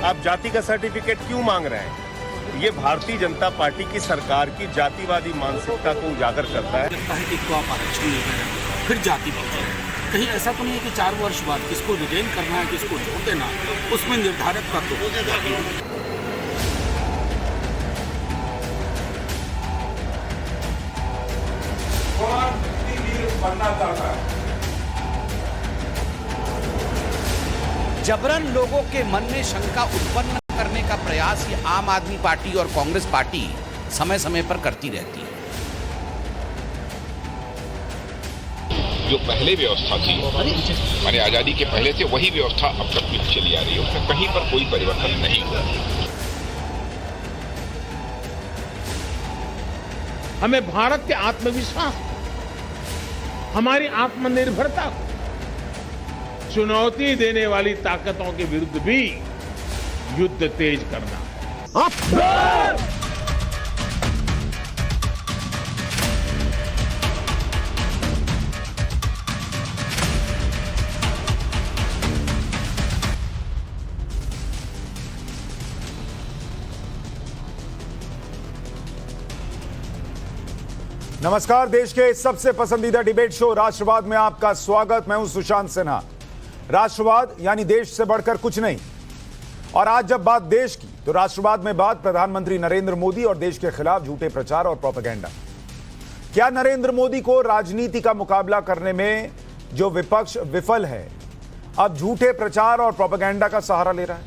आप जाति का सर्टिफिकेट क्यों मांग रहे हैं? ये भारतीय जनता पार्टी की सरकार की जातिवादी मानसिकता को उजागर करता है। लगता है कि तो आप आरक्षण ले रहे हैं, फिर जाति बदल है। कहीं ऐसा तो नहीं है कि 4 वर्ष बाद किसको रिटेन करना है, किसको छोड़ देना, उसमें निर्धारित कर दो। जबरन लोगों के मन में शंका उत्पन्न करने का प्रयास ये आम आदमी पार्टी और कांग्रेस पार्टी समय समय पर करती रहती है। जो पहले व्यवस्था थी माने आजादी के पहले से वही व्यवस्था अब तक भी चली आ रही है, उसमें कहीं पर कोई परिवर्तन नहीं हुआ। हमें भारत के आत्मविश्वास, हमारी आत्मनिर्भरता को चुनौती देने वाली ताकतों के विरुद्ध भी युद्ध तेज करना है। नमस्कार, देश के सबसे पसंदीदा डिबेट शो राष्ट्रवाद में आपका स्वागत। मैं हूं सुशांत सिन्हा। राष्ट्रवाद यानी देश से बढ़कर कुछ नहीं। और आज जब बात देश की, तो राष्ट्रवाद में बात प्रधानमंत्री नरेंद्र मोदी और देश के खिलाफ झूठे प्रचार और प्रोपेगेंडा। क्या नरेंद्र मोदी को राजनीति का मुकाबला करने में जो विपक्ष विफल है, अब झूठे प्रचार और प्रोपेगेंडा का सहारा ले रहा है?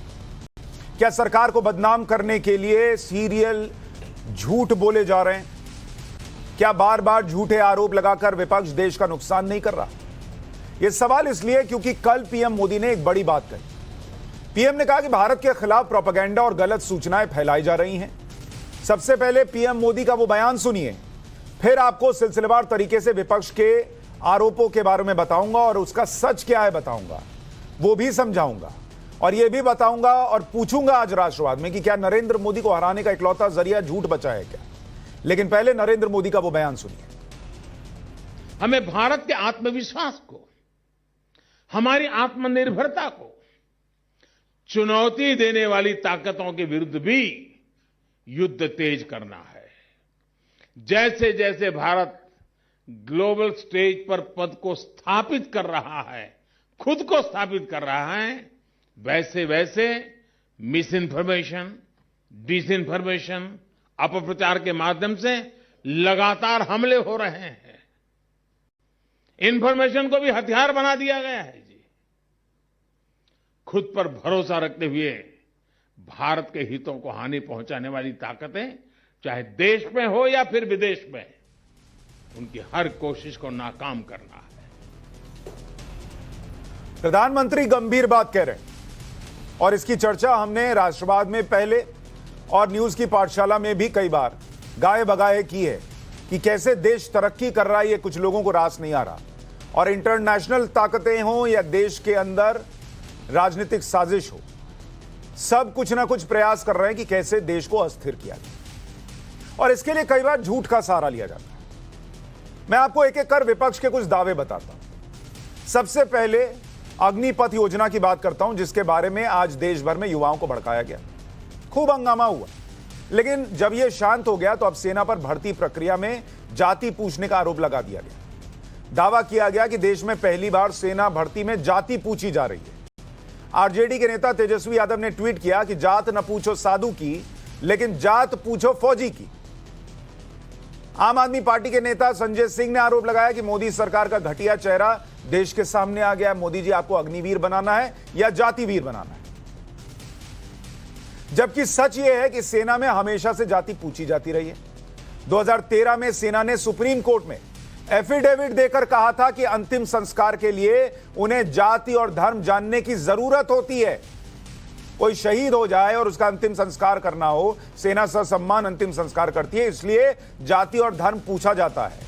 क्या सरकार को बदनाम करने के लिए सीरियल झूठ बोले जा रहे हैं? क्या बार बार झूठे आरोप लगाकर विपक्ष देश का नुकसान नहीं कर रहा? यह सवाल इसलिए क्योंकि कल पीएम मोदी ने एक बड़ी बात कही। पीएम ने कहा कि भारत के खिलाफ प्रोपेगेंडा और गलत सूचनाएं फैलाई जा रही हैं। सबसे पहले पीएम मोदी का वो बयान सुनिए, फिर आपको सिलसिलेवार तरीके से विपक्ष के आरोपों के बारे में बताऊंगा और उसका सच क्या है बताऊंगा, वो भी समझाऊंगा। और यह भी बताऊंगा और पूछूंगा आज राष्ट्रवाद में कि क्या नरेंद्र मोदी को हराने का इकलौता जरिया झूठ बचा है क्या? लेकिन पहले नरेंद्र मोदी का वो बयान सुनिए। हमें भारत के आत्मविश्वास को, हमारी आत्मनिर्भरता को चुनौती देने वाली ताकतों के विरुद्ध भी युद्ध तेज करना है। जैसे जैसे भारत ग्लोबल स्टेज पर पद को स्थापित कर रहा है, खुद को स्थापित कर रहा है, वैसे वैसे मिस इन्फॉर्मेशन, डिसइन्फॉर्मेशन, अपप्रचार के माध्यम से लगातार हमले हो रहे हैं। इंफॉर्मेशन को भी हथियार बना दिया गया है जी। खुद पर भरोसा रखते हुए भारत के हितों को हानि पहुंचाने वाली ताकतें, चाहे देश में हो या फिर विदेश में, उनकी हर कोशिश को नाकाम करना है। प्रधानमंत्री गंभीर बात कह रहे हैं और इसकी चर्चा हमने राष्ट्रवाद में पहले और न्यूज की पाठशाला में भी कई बार गाए बगाए की है कि कैसे देश तरक्की कर रहा है, ये कुछ लोगों को रास नहीं आ रहा। और इंटरनेशनल ताकतें हों या देश के अंदर राजनीतिक साजिश हो, सब कुछ ना कुछ प्रयास कर रहे हैं कि कैसे देश को अस्थिर किया जाए। और इसके लिए कई बार झूठ का सहारा लिया जाता है। मैं आपको एक एक कर विपक्ष के कुछ दावे बताता हूं। सबसे पहले अग्निपथ योजना की बात करता हूं, जिसके बारे में आज देश भर में युवाओं को भड़काया गया, खूब हंगामा हुआ। लेकिन जब यह शांत हो गया तो अब सेना पर भर्ती प्रक्रिया में जाति पूछने का आरोप लगा दिया गया। दावा किया गया कि देश में पहली बार सेना भर्ती में जाति पूछी जा रही है। आरजेडी के नेता तेजस्वी यादव ने ट्वीट किया कि जात न पूछो साधु की, लेकिन जात पूछो फौजी की। आम आदमी पार्टी के नेता संजय सिंह ने आरोप लगाया कि मोदी सरकार का घटिया चेहरा देश के सामने आ गया। मोदी जी, आपको अग्निवीर बनाना है या जातिवीर बनाना है? जबकि सच यह है कि सेना में हमेशा से जाति पूछी जाती रही है। 2013 में सेना ने सुप्रीम कोर्ट में एफिडेविट देकर कहा था कि अंतिम संस्कार के लिए उन्हें जाति और धर्म जानने की जरूरत होती है। कोई शहीद हो जाए और उसका अंतिम संस्कार करना हो, सेना ससम्मान अंतिम संस्कार करती है, इसलिए जाति और धर्म पूछा जाता है।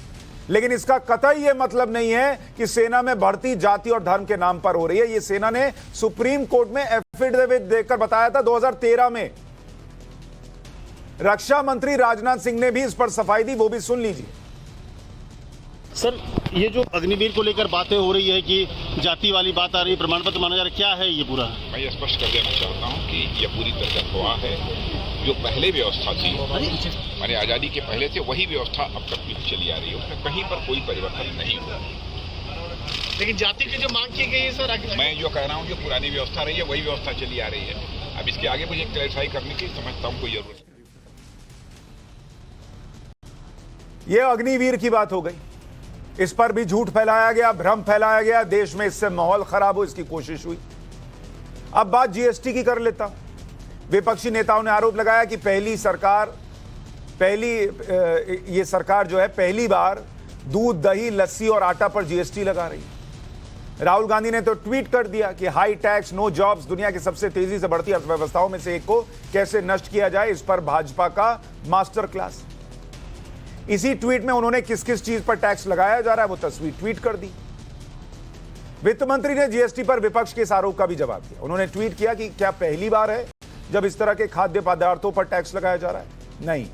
लेकिन इसका कतई यह मतलब नहीं है कि सेना में भर्ती जाति और धर्म के नाम पर हो रही है। यह सेना ने सुप्रीम कोर्ट में एफिडेविट देकर बताया था 2013 में। रक्षा मंत्री राजनाथ सिंह ने भी इस पर सफाई दी, वो भी सुन लीजिए। सर, ये जो अग्निवीर को लेकर बातें हो रही है कि जाति वाली बात आ रही है, प्रमाण पत्र माना जा रहा है, क्या है ये पूरा? मैं ये स्पष्ट कर देना चाहता हूँ कि यह पूरी तरह अफवाह है। जो पहले व्यवस्था थी, माने आजादी के पहले से वही व्यवस्था अब तक भी चली आ रही है, उसमें कहीं पर कोई परिवर्तन नहीं हुआ। लेकिन जाति की जो मांग की गई है सर, मैं जो कह रहा हूँ जो पुरानी व्यवस्था रही है वही व्यवस्था चली आ रही है। अब इसके आगे मुझे क्लैरिफाई करने की समझता हूँ कोई जरूरत नहीं। यह अग्निवीर की बात हो गई, इस पर भी झूठ फैलाया गया, भ्रम फैलाया गया, देश में इससे माहौल खराब हो इसकी कोशिश हुई। अब बात जीएसटी की कर लेता हूं। विपक्षी नेताओं ने आरोप लगाया कि ये सरकार जो है पहली बार दूध, दही, लस्सी और आटा पर जीएसटी लगा रही है। राहुल गांधी ने तो ट्वीट कर दिया कि हाई टैक्स नो जॉब्स, दुनिया की सबसे तेजी से बढ़ती अर्थव्यवस्थाओं में से एक को कैसे नष्ट किया जाए, इस पर भाजपा का मास्टर क्लास। इसी ट्वीट में उन्होंने किस किस चीज पर टैक्स लगाया जा रहा है वो तस्वीर ट्वीट कर दी। वित्त मंत्री ने जीएसटी पर विपक्ष के इस आरोप का भी जवाब दिया। उन्होंने ट्वीट किया कि क्या पहली बार है जब इस तरह के खाद्य पदार्थों पर टैक्स लगाया जा रहा है? नहीं,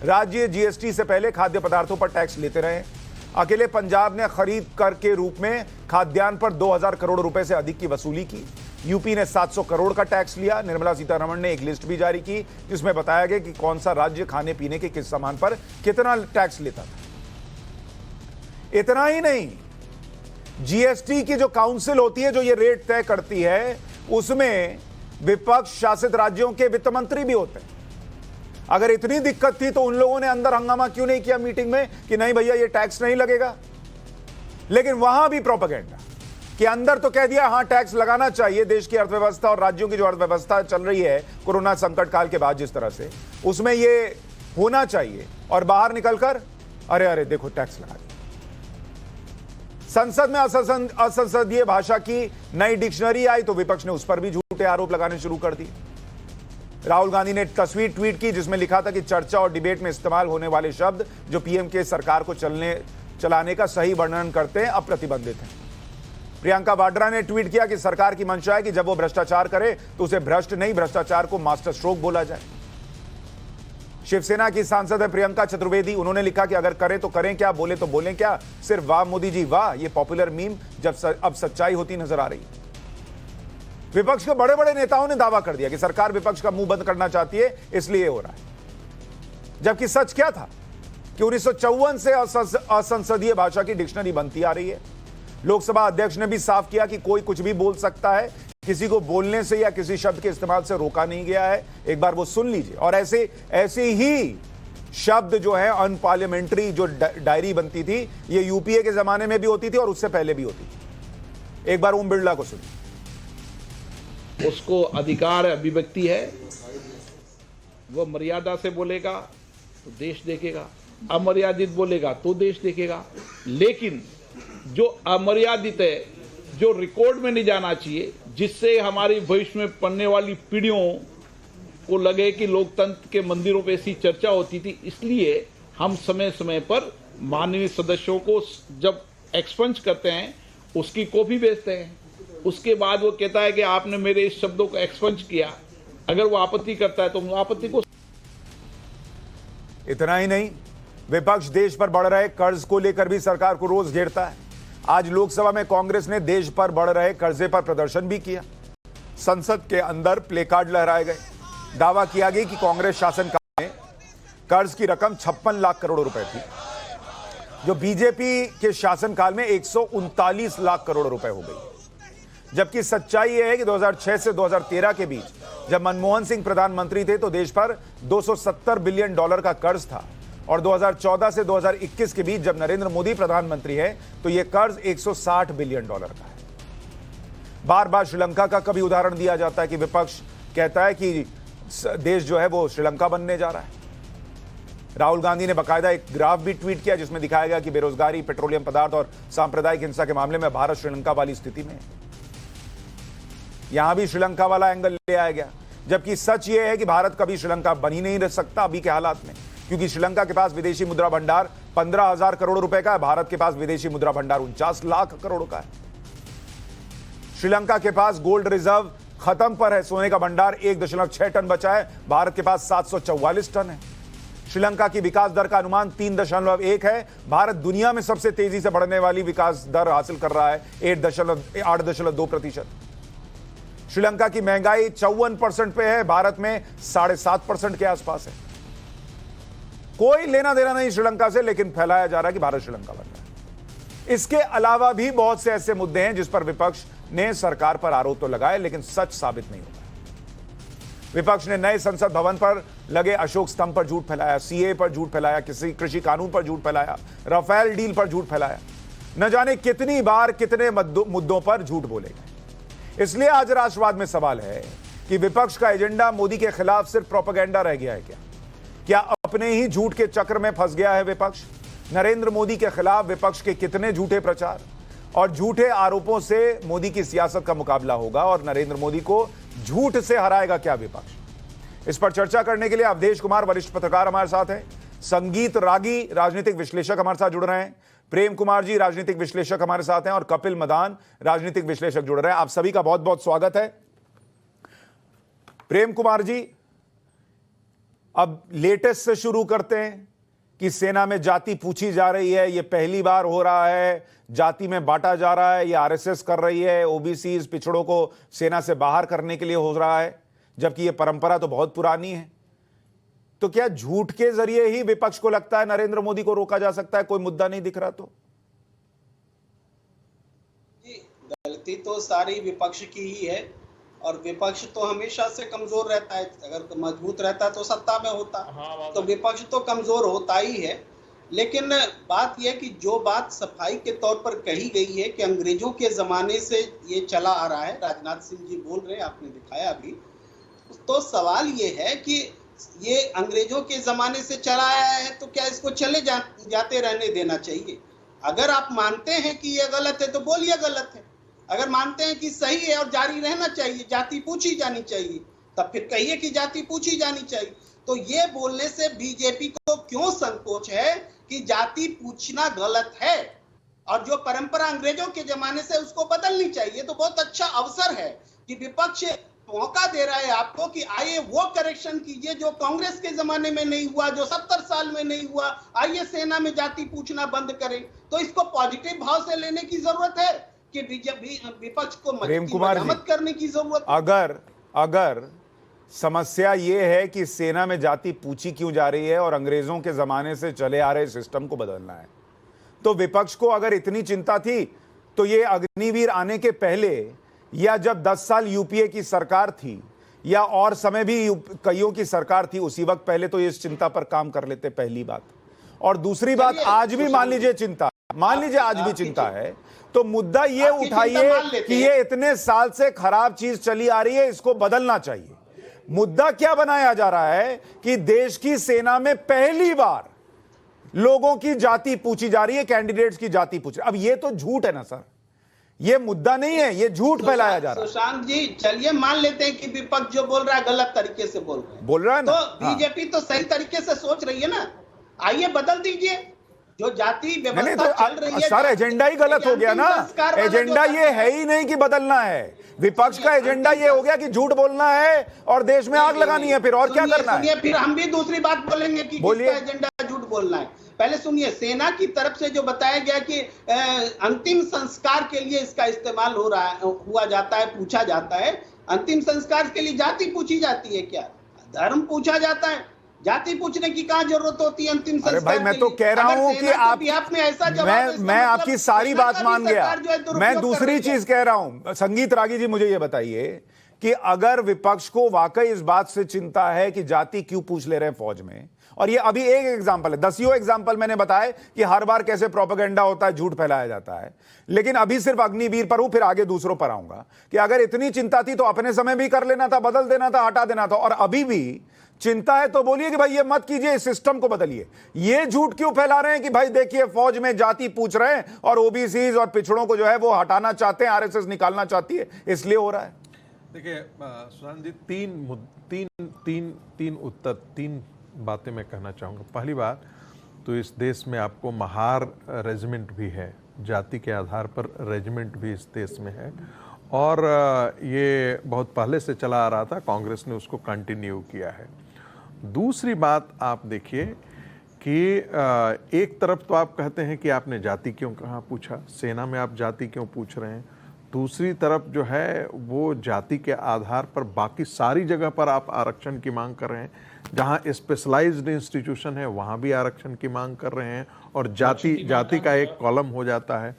राज्य जीएसटी से पहले खाद्य पदार्थों पर टैक्स लेते रहे। अकेले पंजाब ने खरीद कर के रूप में खाद्यान्न पर 2000 करोड़ रुपए से अधिक की वसूली की। यूपी ने 700 करोड़ का टैक्स लिया। निर्मला सीतारमण ने एक लिस्ट भी जारी की जिसमें बताया गया कि कौन सा राज्य खाने पीने के किस सामान पर कितना टैक्स लेता था। इतना ही नहीं, जीएसटी की जो काउंसिल होती है जो ये रेट तय करती है, उसमें विपक्ष शासित राज्यों के वित्त मंत्री भी होते हैं। अगर इतनी दिक्कत थी तो उन लोगों ने अंदर हंगामा क्यों नहीं किया मीटिंग में कि नहीं भैया ये टैक्स नहीं लगेगा? लेकिन वहां भी प्रोपेगेंडा कि अंदर तो कह दिया हां टैक्स लगाना चाहिए, देश की अर्थव्यवस्था और राज्यों की जो अर्थव्यवस्था चल रही है कोरोना संकट काल के बाद जिस तरह से, उसमें ये होना चाहिए, और बाहर निकलकर अरे देखो टैक्स लगा दिया। संसद में असंसदीय भाषा की नई डिक्शनरी आई तो विपक्ष ने उस पर भी झूठे आरोप लगाने शुरू कर दिए। राहुल गांधी ने तस्वीर ट्वीट की जिसमें लिखा था कि चर्चा और डिबेट में इस्तेमाल होने वाले शब्द जो पीएम के सरकार को चलाने का सही वर्णन करते हैं अप्रतिबंधित हैं। प्रियंका वाड्रा ने ट्वीट किया कि सरकार की मंशा है कि जब वो भ्रष्टाचार करे तो उसे भ्रष्ट नहीं, भ्रष्टाचार को मास्टर स्ट्रोक बोला जाए। शिवसेना की सांसद है प्रियंका चतुर्वेदी, उन्होंने लिखा कि अगर करें तो करें क्या, बोले तो बोलें क्या, सिर्फ वाह मोदी जी वाह, ये पॉपुलर मीम अब सच्चाई होती नजर आ रही है। विपक्ष के बड़े बड़े नेताओं ने दावा कर दिया कि सरकार विपक्ष का मुंह बंद करना चाहती है, इसलिए हो रहा है। जबकि सच क्या था कि 1954 से असंसदीय भाषा की डिक्शनरी बनती आ रही है। लोकसभा अध्यक्ष ने भी साफ किया कि कोई कुछ भी बोल सकता है, किसी को बोलने से या किसी शब्द के इस्तेमाल से रोका नहीं गया है। एक बार वो सुन लीजिए। और ऐसे ही शब्द जो है अनपार्लियामेंट्री जो डायरी बनती थी, ये यूपीए के जमाने में भी होती थी और उससे पहले भी होती थी। एक बार ओम बिरला को सुनिए। उसको अधिकार अभिव्यक्ति है, वो मर्यादा से बोलेगा तो देश देखेगा, अमर्यादित बोलेगा तो देश देखेगा। लेकिन जो अमर्यादित है, जो रिकॉर्ड में नहीं जाना चाहिए, जिससे हमारी भविष्य में पढ़ने वाली पीढ़ियों को लगे कि लोकतंत्र के मंदिरों पे ऐसी चर्चा होती थी, इसलिए हम समय समय पर माननीय सदस्यों को जब एक्सपंज करते हैं उसकी कॉपी भेजते हैं। उसके बाद वो कहता है कि आपने मेरे इस शब्दों को एक्सपंज किया। अगर वो आपत्ति करता है तो वो आपत्ति को। इतना ही नहीं, विपक्ष देश पर बढ़ रहे कर्ज को लेकर भी सरकार को रोज घेरता है। आज लोकसभा में कांग्रेस ने देश पर बढ़ रहे कर्जे पर प्रदर्शन भी किया। संसद के अंदर प्ले कार्ड लहराए गए। दावा किया गया कि कांग्रेस शासनकाल में कर्ज की रकम 56 लाख करोड़ रुपए थी, जो बीजेपी के शासनकाल में 139 लाख करोड़ रुपए हो गई। जबकि सच्चाई यह है कि 2006 से 2013 के बीच जब मनमोहन सिंह प्रधानमंत्री थे तो देश पर $270 बिलियन का कर्ज था, और 2014 से 2021 के बीच जब नरेंद्र मोदी प्रधानमंत्री है तो यह कर्ज $160 बिलियन का है। बार बार श्रीलंका का कभी उदाहरण दिया जाता है कि विपक्ष कहता है कि देश जो है वो श्रीलंका बनने जा रहा है। राहुल गांधी ने बाकायदा एक ग्राफ भी ट्वीट किया जिसमें दिखाया गया कि बेरोजगारी, पेट्रोलियम पदार्थ और सांप्रदायिक हिंसा के मामले में भारत श्रीलंका वाली स्थिति में है। यहां भी श्रीलंका वाला एंगल ले आया गया, जबकि सच यह है कि भारत कभी श्रीलंका बन ही नहीं रह सकता अभी के हालात में, क्योंकि श्रीलंका के पास विदेशी मुद्रा भंडार 15,000 करोड़ रुपए का है, भारत के पास विदेशी मुद्रा भंडार 49 लाख करोड़ का है। श्रीलंका के पास गोल्ड रिजर्व खत्म पर है, सोने का भंडार 1.6 टन बचा है, भारत के पास 744 टन है। श्रीलंका की विकास दर का अनुमान 3.1 है। भारत दुनिया में सबसे तेजी से बढ़ने वाली विकास दर हासिल कर रहा है 8.2%। श्रीलंका की महंगाई 54% पे है, भारत में 7.5% के आसपास है। कोई लेना देना नहीं श्रीलंका से, लेकिन फैलाया जा रहा है कि भारत श्रीलंका बन रहा है। इसके अलावा भी बहुत से ऐसे मुद्दे हैं जिस पर विपक्ष ने सरकार पर आरोप तो लगाए, लेकिन सच साबित नहीं होता। विपक्ष ने नए संसद भवन पर लगे अशोक स्तंभ पर झूठ फैलाया, सीए पर झूठ फैलाया, किसी कृषि कानून पर झूठ फैलाया, राफेल डील पर झूठ फैलाया। न जाने कितनी बार कितने मुद्दों पर झूठ बोले गए। इसलिए आज राष्ट्रवाद में सवाल है कि विपक्ष का एजेंडा मोदी के खिलाफ सिर्फ प्रोपेगेंडा रह गया है क्या अपने ही झूठ के चक्र में फंस गया है विपक्ष? नरेंद्र मोदी के खिलाफ विपक्ष के कितने झूठे प्रचार और झूठे आरोपों से मोदी की सियासत का मुकाबला होगा और नरेंद्र मोदी को झूठ से हराएगा क्या विपक्ष? इस पर चर्चा करने के लिए अवधेश कुमार वरिष्ठ पत्रकार हमारे साथ हैं, संगीत रागी राजनीतिक विश्लेषक हमारे साथ जुड़ रहे हैं, प्रेम कुमार जी राजनीतिक विश्लेषक हमारे साथ हैं और कपिल मदान राजनीतिक विश्लेषक जुड़ रहे हैं। आप सभी का बहुत बहुत स्वागत है। प्रेम कुमार जी, अब लेटेस्ट से शुरू करते हैं कि सेना में जाति पूछी जा रही है, यह पहली बार हो रहा है, जाति में बांटा जा रहा है, यह आरएसएस कर रही है, ओबीसी पिछड़ों को सेना से बाहर करने के लिए हो रहा है, जबकि यह परंपरा तो बहुत पुरानी है। तो क्या झूठ के जरिए ही विपक्ष को लगता है नरेंद्र मोदी को रोका जा सकता है? कोई मुद्दा नहीं दिख रहा तो गलती तो सारी विपक्ष की ही है और विपक्ष तो हमेशा से कमजोर रहता है। अगर मजबूत रहता तो सत्ता में होता, तो विपक्ष तो कमजोर होता ही है। लेकिन बात यह कि जो बात सफाई के तौर पर कही गई है कि अंग्रेजों के जमाने से ये चला आ रहा है, राजनाथ सिंह जी बोल रहे हैं, आपने दिखाया अभी, तो सवाल ये है कि ये अंग्रेजों के जमाने से चला आया है तो क्या इसको चले जाते रहने देना चाहिए? अगर आप मानते हैं कि ये गलत है तो बोलिए गलत है, अगर मानते हैं कि सही है और जारी रहना चाहिए, जाति पूछी जानी चाहिए, तब फिर कहिए कि जाति पूछी जानी चाहिए। तो ये बोलने से बीजेपी को क्यों संकोच है कि जाति पूछना गलत है और जो परंपरा अंग्रेजों के जमाने से उसको बदलनी चाहिए? तो बहुत अच्छा अवसर है कि विपक्ष मौका दे रहा है आपको कि आइए वो करेक्शन कीजिए जो कांग्रेस के जमाने में नहीं हुआ, जो 70 साल में नहीं हुआ। आइए सेना में जाति पूछना बंद करें। तो इसको पॉजिटिव भाव से लेने की जरूरत है कि विपक्ष को मजबूत करने की जरूरत है। अगर समस्या ये है कि सेना में जाति पूछी क्यों जा रही है और अंग्रेजों के जमाने से चले आ रहे सिस्टम को बदलना है, तो विपक्ष को अगर इतनी चिंता थी तो ये अग्निवीर आने के पहले या जब 10 साल यूपीए की सरकार थी या और समय भी कईयों की सरकार थी, उसी वक्त पहले तो इस चिंता पर काम कर लेते, पहली बात। और दूसरी बात, आज भी मान लीजिए आज भी चिंता है, तो मुद्दा ये उठाइए कि ये इतने साल से खराब चीज चली आ रही है, इसको बदलना चाहिए। मुद्दा क्या बनाया जा रहा है कि देश की सेना में पहली बार लोगों की जाति पूछी जा रही है, कैंडिडेट्स की जाति पूछ रही है। अब ये तो झूठ है ना सर, ये मुद्दा नहीं है, ये झूठ फैलाया जा रहा है। सुशांत जी, चलिए मान लेते हैं कि विपक्ष जो बोल रहा है गलत तरीके से बोल रहा है ना, तो बीजेपी तो सही तरीके से सोच रही है ना। आइए बदल दीजिए जो जाति व्यवस्था चल रही है। सर एजेंडा ही गलत हो गया ना, एजेंडा ये है ही नहीं कि बदलना है। विपक्ष का एजेंडा ये हो गया कि झूठ बोलना है और देश में आग लगानी है, फिर और क्या करना है? फिर हम भी दूसरी बात बोलेंगे कि किसका एजेंडा झूठ बोलना है। पहले सुनिए, सेना की तरफ से जो बताया गया कि अंतिम संस्कार के लिए इसका इस्तेमाल हुआ जाता है, पूछा जाता है। अंतिम संस्कार के लिए जाति पूछी जाती है क्या? धर्म पूछा जाता है, जाति पूछने की कहां जरूरत होती है अंतिम संस्कार? अरे भाई, मैं तो कह रहा हूं कि मैं आपकी सारी बात मान गया। मैं दूसरी चीज कह रहा हूं। संगीत रागी जी, मुझे ये बताइए कि अगर विपक्ष को वाकई इस बात से चिंता है कि जाति क्यों पूछ ले रहे हैं फौज में, और ये अभी एक एग्जांपल है, 10 एग्जांपल मैंने बताया कि हर बार कैसे प्रोपेगेंडा होता है, झूठ फैलाया जाता है, लेकिन अभी सिर्फ अग्निवीर पर हूं, फिर आगे दूसरों पर आऊंगा कि अगर इतनी चिंता थी तो अपने समय भी कर लेना था, बदल देना था, हटा देना था। और अभी भी चिंता है तो बोलिए कि भाई ये मत कीजिए, इस सिस्टम को बदलिए। ये झूठ क्यों फैला रहे हैं कि भाई देखिए फौज में जाति पूछ रहे हैं और ओबीसी और पिछड़ों को जो है वो हटाना चाहते हैं, आरएसएस निकालना चाहती है, इसलिए हो रहा है। देखिए सुशांत जी, तीन बातें मैं कहना चाहूँगा। पहली बात तो इस देश में आपको महार रेजिमेंट भी है, जाति के आधार पर रेजिमेंट भी इस देश में है, और ये बहुत पहले से चला आ रहा था, कांग्रेस ने उसको कंटिन्यू किया है। दूसरी बात आप देखिए कि एक तरफ तो आप कहते हैं कि आपने जाति क्यों कहाँ पूछा, सेना में आप जाति क्यों पूछ रहे हैं, दूसरी तरफ जो है वो जाति के आधार पर बाकी सारी जगह पर आप आरक्षण की मांग कर रहे हैं, जहाँ स्पेशलाइज्ड इंस्टीट्यूशन है वहाँ भी आरक्षण की मांग कर रहे हैं और जाति का एक कॉलम हो जाता है।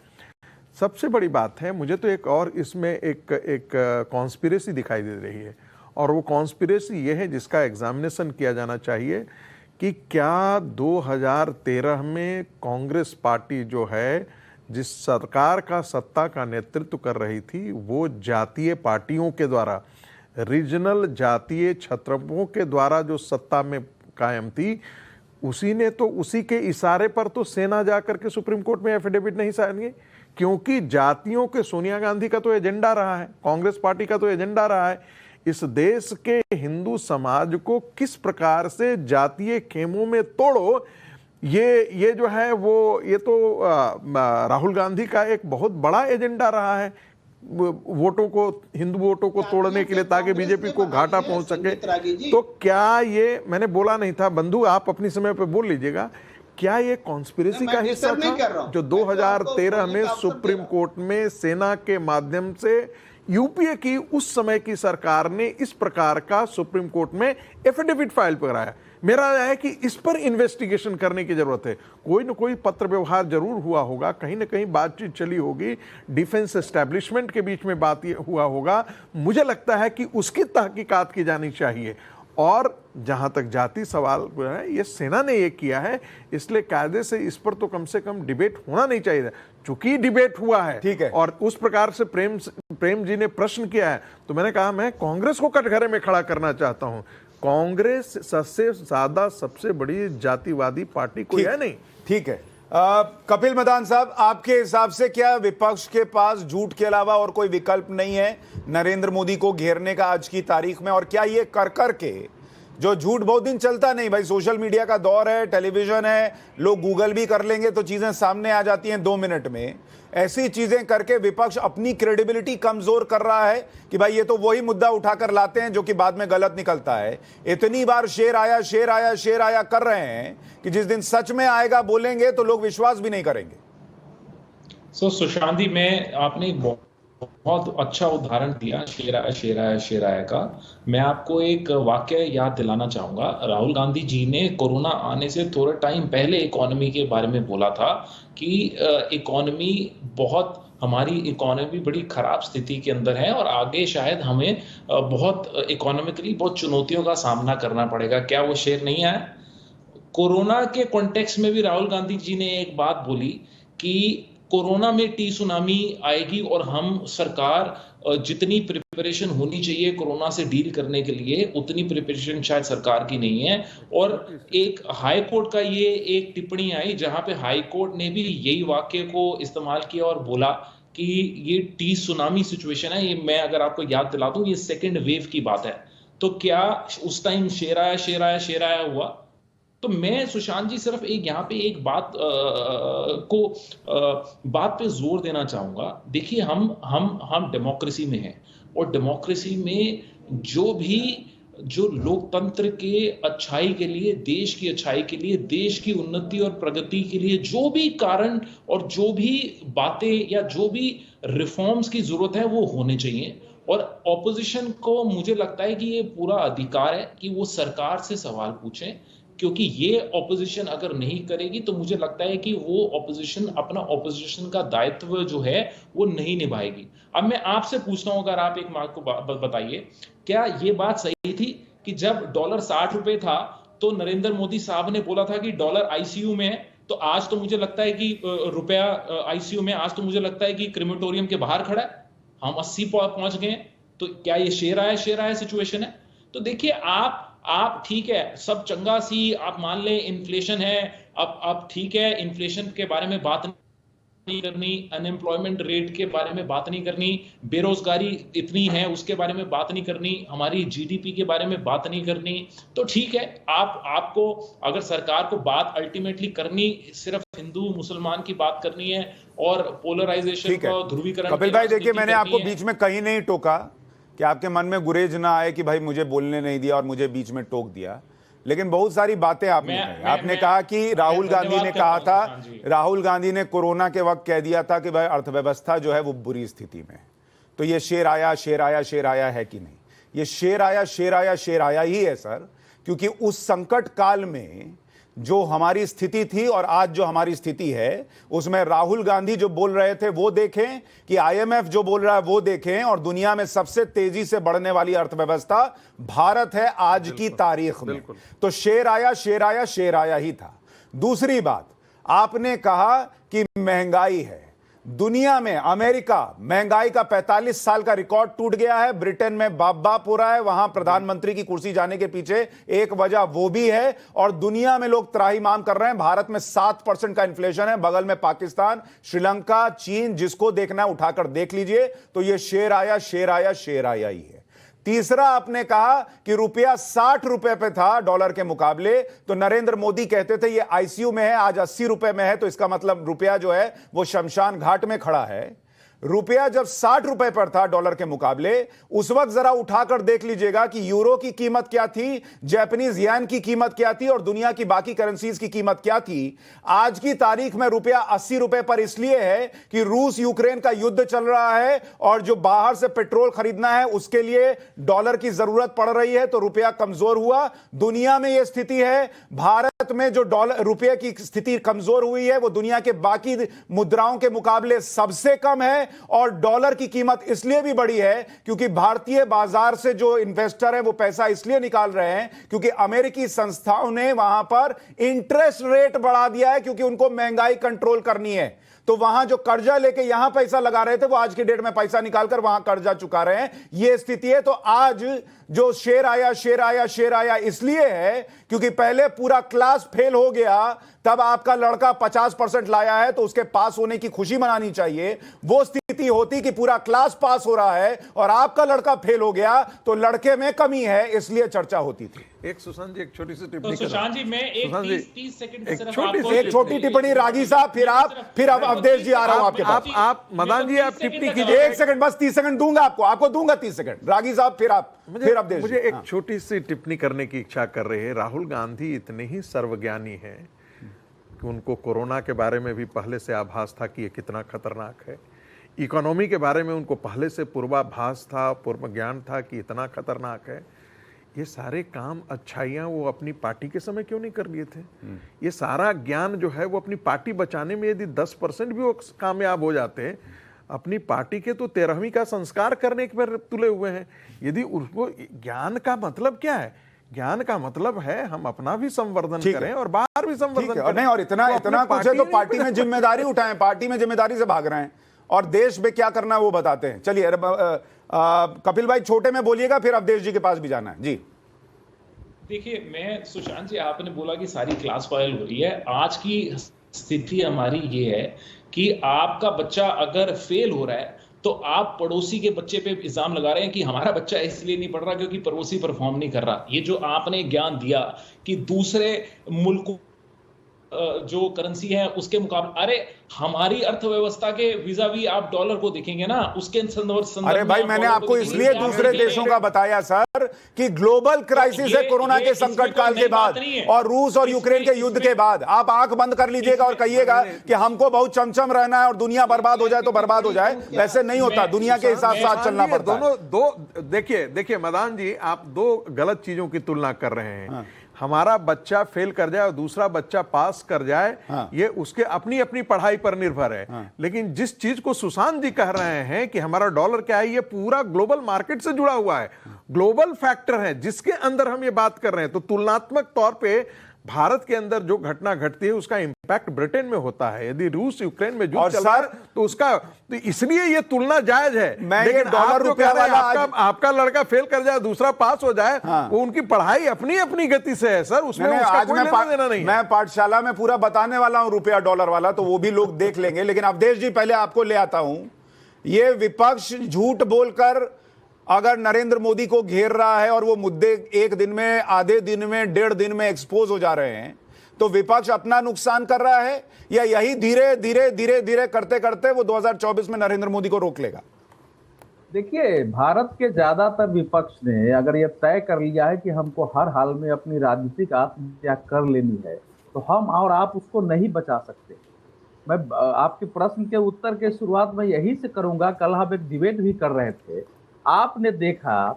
सबसे बड़ी बात है, मुझे तो एक और इसमें एक कॉन्स्पिरेसी दिखाई दे रही है, और वो कॉन्स्पिरेसी ये है जिसका एग्जामिनेशन किया जाना चाहिए कि क्या 2013 में कांग्रेस पार्टी जो है जिस सरकार का सत्ता का नेतृत्व कर रही थी वो जातीय पार्टियों के द्वारा, रीजनल जातीय छत्रपों के द्वारा जो सत्ता में कायम थी, उसी के इशारे पर तो सेना जाकर के सुप्रीम कोर्ट में एफिडेविट नहीं साइन की, क्योंकि जातियों के सोनिया गांधी का तो एजेंडा रहा है, कांग्रेस पार्टी का तो एजेंडा रहा है इस देश के हिंदू समाज को किस प्रकार से जातीय खेमों में तोड़ो। ये जो है वो ये तो राहुल गांधी का एक बहुत बड़ा एजेंडा रहा है, वोटों को, हिंदू वोटों को तोड़ने के लिए, ताकि बीजेपी को घाटा पहुंच सके। तो क्या ये, मैंने बोला नहीं था बंधु, आप अपनी समय पे बोल लीजिएगा, क्या ये कॉन्स्पिरेसी का हिस्सा था जो 2013 में सुप्रीम कोर्ट में सेना के माध्यम से यूपीए की उस समय की सरकार ने इस प्रकार का सुप्रीम कोर्ट में एफिडेविट फाइल कराया? मेरा है कि इस पर इन्वेस्टिगेशन करने की जरूरत है। कोई न कोई पत्र व्यवहार जरूर हुआ होगा, कहीं ना कहीं बातचीत चली होगी, डिफेंस एस्टैब्लिशमेंट के बीच में बात हुआ होगा। मुझे लगता है कि उसकी तहकीकात की जानी चाहिए। और जहां तक जाति सवाल है, ये सेना ने ये किया है, इसलिए कायदे से इस पर तो कम से कम डिबेट होना नहीं चाहिए। चूंकि डिबेट हुआ है, ठीक है, और उस प्रकार से प्रेम जी ने प्रश्न किया है, तो मैंने कहा मैं कांग्रेस को कटघरे में खड़ा करना चाहता हूं। कांग्रेस सबसे ज्यादा सबसे बड़ी जातिवादी पार्टी कोई है नहीं। ठीक है, कपिल मदान साहब, आपके हिसाब से क्या विपक्ष के पास झूठ के अलावा और कोई विकल्प नहीं है नरेंद्र मोदी को घेरने का आज की तारीख में? और क्या ये कर के जो झूठ बहुत दिन चलता नहीं भाई, सोशल मीडिया का दौर है, टेलीविजन है, लोग गूगल भी कर लेंगे तो चीजें सामने आ जाती हैं 2 मिनट में, ऐसी चीजें करके विपक्ष अपनी क्रेडिबिलिटी कमजोर कर रहा है कि भाई ये तो वही मुद्दा उठाकर लाते हैं जो कि बाद में गलत निकलता है। इतनी बार शेर आया शेर आया शेर आया कर रहे हैं कि जिस दिन सच में आएगा बोलेंगे तो लोग विश्वास भी नहीं करेंगे। सुशांत जी, मैं आपने बहुत अच्छा उदाहरण दिया शेर आया का। मैं आपको एक वाक्य याद दिलाना चाहूंगा। राहुल गांधी जी ने कोरोना आने से थोड़ा टाइम पहले इकोनॉमी के बारे में बोला था कि हमारी इकोनॉमी बड़ी खराब स्थिति के अंदर है और आगे शायद हमें बहुत इकोनॉमिकली बहुत चुनौतियों का सामना करना पड़ेगा। क्या वो शेर नहीं आया? कोरोना के कॉन्टेक्स्ट में भी राहुल गांधी जी ने एक बात बोली कि कोरोना में टी सुनामी आएगी और हम सरकार जितनी प्रिपरेशन होनी चाहिए कोरोना से डील करने के लिए उतनी प्रिपरेशन शायद सरकार की नहीं है। और एक हाई कोर्ट का ये एक टिप्पणी आई जहां पे हाई कोर्ट ने भी यही वाक्य को इस्तेमाल किया और बोला कि ये टी सुनामी सिचुएशन है। ये मैं अगर आपको याद दिला दूं, ये सेकेंड वेव की बात है। तो क्या उस टाइम शेर आया हुआ? तो मैं सुशांत जी सिर्फ यहाँ पे एक बात पे जोर देना चाहूंगा। देखिए, हम डेमोक्रेसी में हैं और डेमोक्रेसी में जो लोकतंत्र के अच्छाई के लिए, देश की अच्छाई के लिए, देश की उन्नति और प्रगति के लिए जो भी कारण और जो भी बातें या जो भी रिफॉर्म्स की जरूरत है वो होने चाहिए। और ऑपोजिशन को मुझे लगता है कि ये पूरा अधिकार है कि वो सरकार से सवाल पूछें, क्योंकि ये ऑपोजिशन अगर नहीं करेगी तो मुझे लगता है कि वो ऑपोजिशन अपना ऑपोजिशन का दायित्व जो है वो नहीं निभाएगी। अब मैं आपसे पूछता हूं, अगर आप एक बात को बताइए, क्या ये बात सही थी कि जब डॉलर 60 रुपए था तो नरेंद्र मोदी साहब ने बोला था कि डॉलर आईसीयू में है? तो आज तो मुझे लगता है कि रुपया आईसीयू में, आज तो मुझे लगता है कि क्रिमेटोरियम के बाहर खड़ा है। हम 80 पहुंच गए। तो क्या ये शेर आया सिचुएशन है? तो देखिए, आप ठीक है, सब चंगा सी आप मान लें इन्फ्लेशन है, अब ठीक है, इन्फ्लेशन के बारे में बात नहीं करनी, अनएम्प्लॉयमेंट रेट के बारे में बात नहीं करनी, बेरोजगारी इतनी है उसके बारे में बात नहीं करनी, हमारी जीडीपी के बारे में बात नहीं करनी। तो ठीक है, आपको अगर सरकार को बात अल्टीमेटली करनी सिर्फ हिंदू मुसलमान की बात करनी है और पोलराइजेशन का ध्रुवीकरण। कपिल भाई, देखिए, मैंने आपको बीच में कहीं नहीं टोका कि आपके मन में गुरेज ना आए कि भाई मुझे बोलने नहीं दिया और मुझे बीच में टोक दिया, लेकिन बहुत सारी बातें आपने कही। आपने कहा कि राहुल गांधी ने कहा था, राहुल गांधी ने कोरोना के वक्त कह दिया था कि भाई अर्थव्यवस्था जो है वो बुरी स्थिति में। तो ये शेर आया शेर आया शेर आया है कि नहीं? ये शेर आया शेर आया शेर आया ही है सर, क्योंकि उस संकट काल में जो हमारी स्थिति थी और आज जो हमारी स्थिति है, उसमें राहुल गांधी जो बोल रहे थे वो देखें, कि आईएमएफ जो बोल रहा है वो देखें, और दुनिया में सबसे तेजी से बढ़ने वाली अर्थव्यवस्था भारत है आज की तारीख में। तो शेर आया शेर आया शेर आया ही था। दूसरी बात, आपने कहा कि महंगाई है दुनिया में, अमेरिका महंगाई का 45 साल का रिकॉर्ड टूट गया है, ब्रिटेन में बाप बाप हो रहा है, वहां प्रधानमंत्री की कुर्सी जाने के पीछे एक वजह वो भी है, और दुनिया में लोग त्राहिमाम कर रहे हैं। भारत में 7% का इन्फ्लेशन है, बगल में पाकिस्तान, श्रीलंका, चीन, जिसको देखना है उठाकर देख लीजिए। तो ये शेर आया शेर आया शेर आया ही है। तीसरा, आपने कहा कि रुपया 60 रुपए पे था डॉलर के मुकाबले, तो नरेंद्र मोदी कहते थे ये आईसीयू में है, आज 80 रुपए में है, तो इसका मतलब रुपया जो है वो शमशान घाट में खड़ा है। रुपया जब 60 रुपए पर था डॉलर के मुकाबले, उस वक्त जरा उठाकर देख लीजिएगा कि यूरो की कीमत क्या थी, जापानीज येन की कीमत क्या थी, और दुनिया की बाकी करेंसीज की कीमत क्या थी। आज की तारीख में रुपया 80 रुपए पर इसलिए है कि रूस यूक्रेन का युद्ध चल रहा है, और जो बाहर से पेट्रोल खरीदना है उसके लिए डॉलर की जरूरत पड़ रही है, तो रुपया कमजोर हुआ। दुनिया में यह स्थिति है, भारत में जो डॉलर रुपये की स्थिति कमजोर हुई है वो दुनिया के बाकी मुद्राओं के मुकाबले सबसे कम है, और डॉलर की कीमत इसलिए भी बढ़ी है क्योंकि भारतीय बाजार से जो इन्वेस्टर है वो पैसा इसलिए निकाल रहे हैं क्योंकि अमेरिकी संस्थाओं ने वहां पर इंटरेस्ट रेट बढ़ा दिया है, क्योंकि उनको महंगाई कंट्रोल करनी है। तो वहां जो कर्जा लेके यहां पैसा लगा रहे थे वो आज की डेट में पैसा निकालकर वहां कर्जा चुका रहे हैं, ये स्थिति है। तो आज जो शेर आया शेर आया शेर आया इसलिए है क्योंकि पहले पूरा क्लास फेल हो गया, तब आपका लड़का 50% लाया है तो उसके पास होने की खुशी मनानी चाहिए। वो स्थिति होती कि पूरा क्लास पास हो रहा है और आपका लड़का फेल हो गया तो लड़के में कमी है, इसलिए चर्चा होती थी। एक सुशांत जी, एक छोटी सी टिप्पणी। तो सुशांत जी, मैं एक 30 सेकंड एक छोटी टिप्पणी। रागी साहब, फिर अब अवधेश जी आ रहा हूं आपके पास। आप मदान जी, आप टिप्पणी कीजिए। 1 सेकंड, बस 30 सेकंड दूंगा आपको दूंगा 30 सेकंड। रागी साहब, फिर अवधेश। मुझे एक छोटी सी टिप्पणी करने की इच्छा कर रहे हैं। राहुल गांधी इतने ही सर्वज्ञानी हैं कि उनको कोरोना के बारे में भी पहले से आभास था कि ये कितना खतरनाक है। इकोनॉमी के बारे में उनको पहले से पूर्वाभास था, पूर्व ज्ञान था कि इतना खतरनाक है। ये सारे काम, अच्छाइयाँ वो अपनी पार्टी के समय क्यों नहीं कर लिए थे? ये सारा ज्ञान जो है वो अपनी पार्टी बचाने में यदि 10% भी वो कामयाब हो जाते, अपनी पार्टी के तो 13वीं का संस्कार करने पर तुले हुए हैं। यदि उसको, ज्ञान का मतलब क्या है? ज्ञान का मतलब है हम अपना भी संवर्धन करें और बाहर भी संवर्धन करें। नहीं, और इतना कुछ है तो पार्टी में जिम्मेदारी उठाएं, पार्टी में जिम्मेदारी से भाग रहे हैं और देश में क्या करना है वो बताते हैं। चलिए कपिल भाई छोटे में बोलिएगा, फिर अवधेश जी के पास भी जाना है जी। देखिए, मैं सुशांत जी, आपने बोला कि सारी क्लास फाइल हो रही है। आज की स्थिति हमारी ये है कि आपका बच्चा अगर फेल हो रहा है तो आप पड़ोसी के बच्चे पे इल्जाम लगा रहे हैं कि हमारा बच्चा इसलिए नहीं पढ़ रहा क्योंकि पड़ोसी परफॉर्म नहीं कर रहा। ये जो आपने ज्ञान दिया कि दूसरे मुल्कों जो करेंसी है उसके मुकाबले, अरे हमारी अर्थव्यवस्था के विजावी आप डॉलर को देखेंगे ना, उसके संदर्भ। अरे भाई, मैंने आपको इसलिए दूसरे देशों का बताया सर कि ग्लोबल क्राइसिस है कोरोना के संकट काल के बाद और रूस और यूक्रेन के युद्ध के बाद। आप आंख बंद कर लीजिएगा और कहिएगा कि हमको बहुत चमचम रहना है और दुनिया बर्बाद हो जाए तो बर्बाद हो जाए, वैसे नहीं होता। दुनिया के हिसाब साथ चलना पड़ता है। दोनों देखिए मदान जी, आप दो गलत चीजों की तुलना कर रहे हैं। हमारा बच्चा फेल कर जाए और दूसरा बच्चा पास कर जाए, ये उसके अपनी अपनी पढ़ाई पर निर्भर है। लेकिन जिस चीज को सुशांत जी कह रहे हैं कि हमारा डॉलर क्या है, ये पूरा ग्लोबल मार्केट से जुड़ा हुआ है, ग्लोबल फैक्टर है जिसके अंदर हम ये बात कर रहे हैं। तो तुलनात्मक तौर पे भारत के अंदर जो घटना घटती है उसका इंपैक्ट ब्रिटेन में होता है। यदि रूस यूक्रेन में युद्ध चल रहा है तो उसका, तो इसलिए ये तुलना जायज है। लेकिन डॉलर रुपया वाला आपका लड़का फेल कर जाए, दूसरा पास हो जाए, वो उनकी पढ़ाई अपनी अपनी गति से है सर, उसमें उसका कोई लेना देना नहीं है। मैं पाठशाला में पूरा बताने वाला हूं रुपया डॉलर वाला, तो वो भी लोग देख लेंगे। लेकिन अवधेश जी, पहले आपको ले आता हूं। ये विपक्ष झूठ बोलकर अगर नरेंद्र मोदी को घेर रहा है और वो मुद्दे एक दिन में, आधे दिन में, 1.5 दिन में एक्सपोज हो जा रहे हैं, तो विपक्ष अपना नुकसान कर रहा है या यही धीरे धीरे धीरे धीरे करते करते वो 2024 में नरेंद्र मोदी को रोक लेगा? देखिए, भारत के ज्यादातर विपक्ष ने अगर ये तय कर लिया है कि हमको हर हाल में अपनी राजनीतिक आत्महत्या कर लेनी है, तो हम और आप उसको नहीं बचा सकते। मैं आपके प्रश्न के उत्तर के शुरुआत में यही से करूंगा। कल हम एक डिबेट भी कर रहे थे, आपने देखा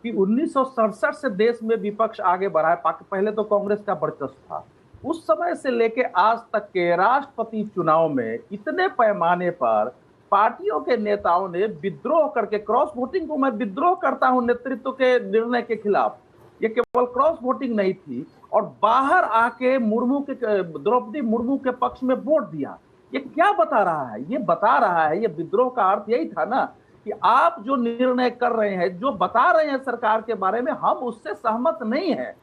कि 1967 से देश में विपक्ष आगे बढ़ा है। पहले तो कांग्रेस का वर्चस्व था, उस समय से लेके आज तक के राष्ट्रपति चुनाव में इतने पैमाने पर पार्टियों के नेताओं ने विद्रोह करके, क्रॉस वोटिंग को मैं विद्रोह करता हूं नेतृत्व के निर्णय के खिलाफ, ये केवल क्रॉस वोटिंग नहीं थी, और बाहर आके द्रौपदी मुर्मू के पक्ष में वोट दिया। ये क्या बता रहा है? ये बता रहा है, ये विद्रोह का अर्थ यही था ना कि आप जो निर्णय कर रहे हैं, जो बता रहे हैं सरकार के बारे में, हम उससे सहमत नहीं है।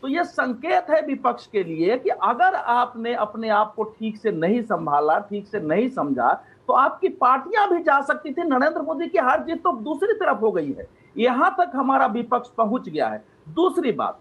तो ये संकेत है विपक्ष के लिए कि अगर आपने अपने आप को ठीक से नहीं संभाला, ठीक से नहीं समझा, तो आपकी पार्टियां भी जा सकती थी। नरेंद्र मोदी की हार जीत तो दूसरी तरफ हो गई है, यहां तक हमारा विपक्ष पहुंच गया है। दूसरी बात,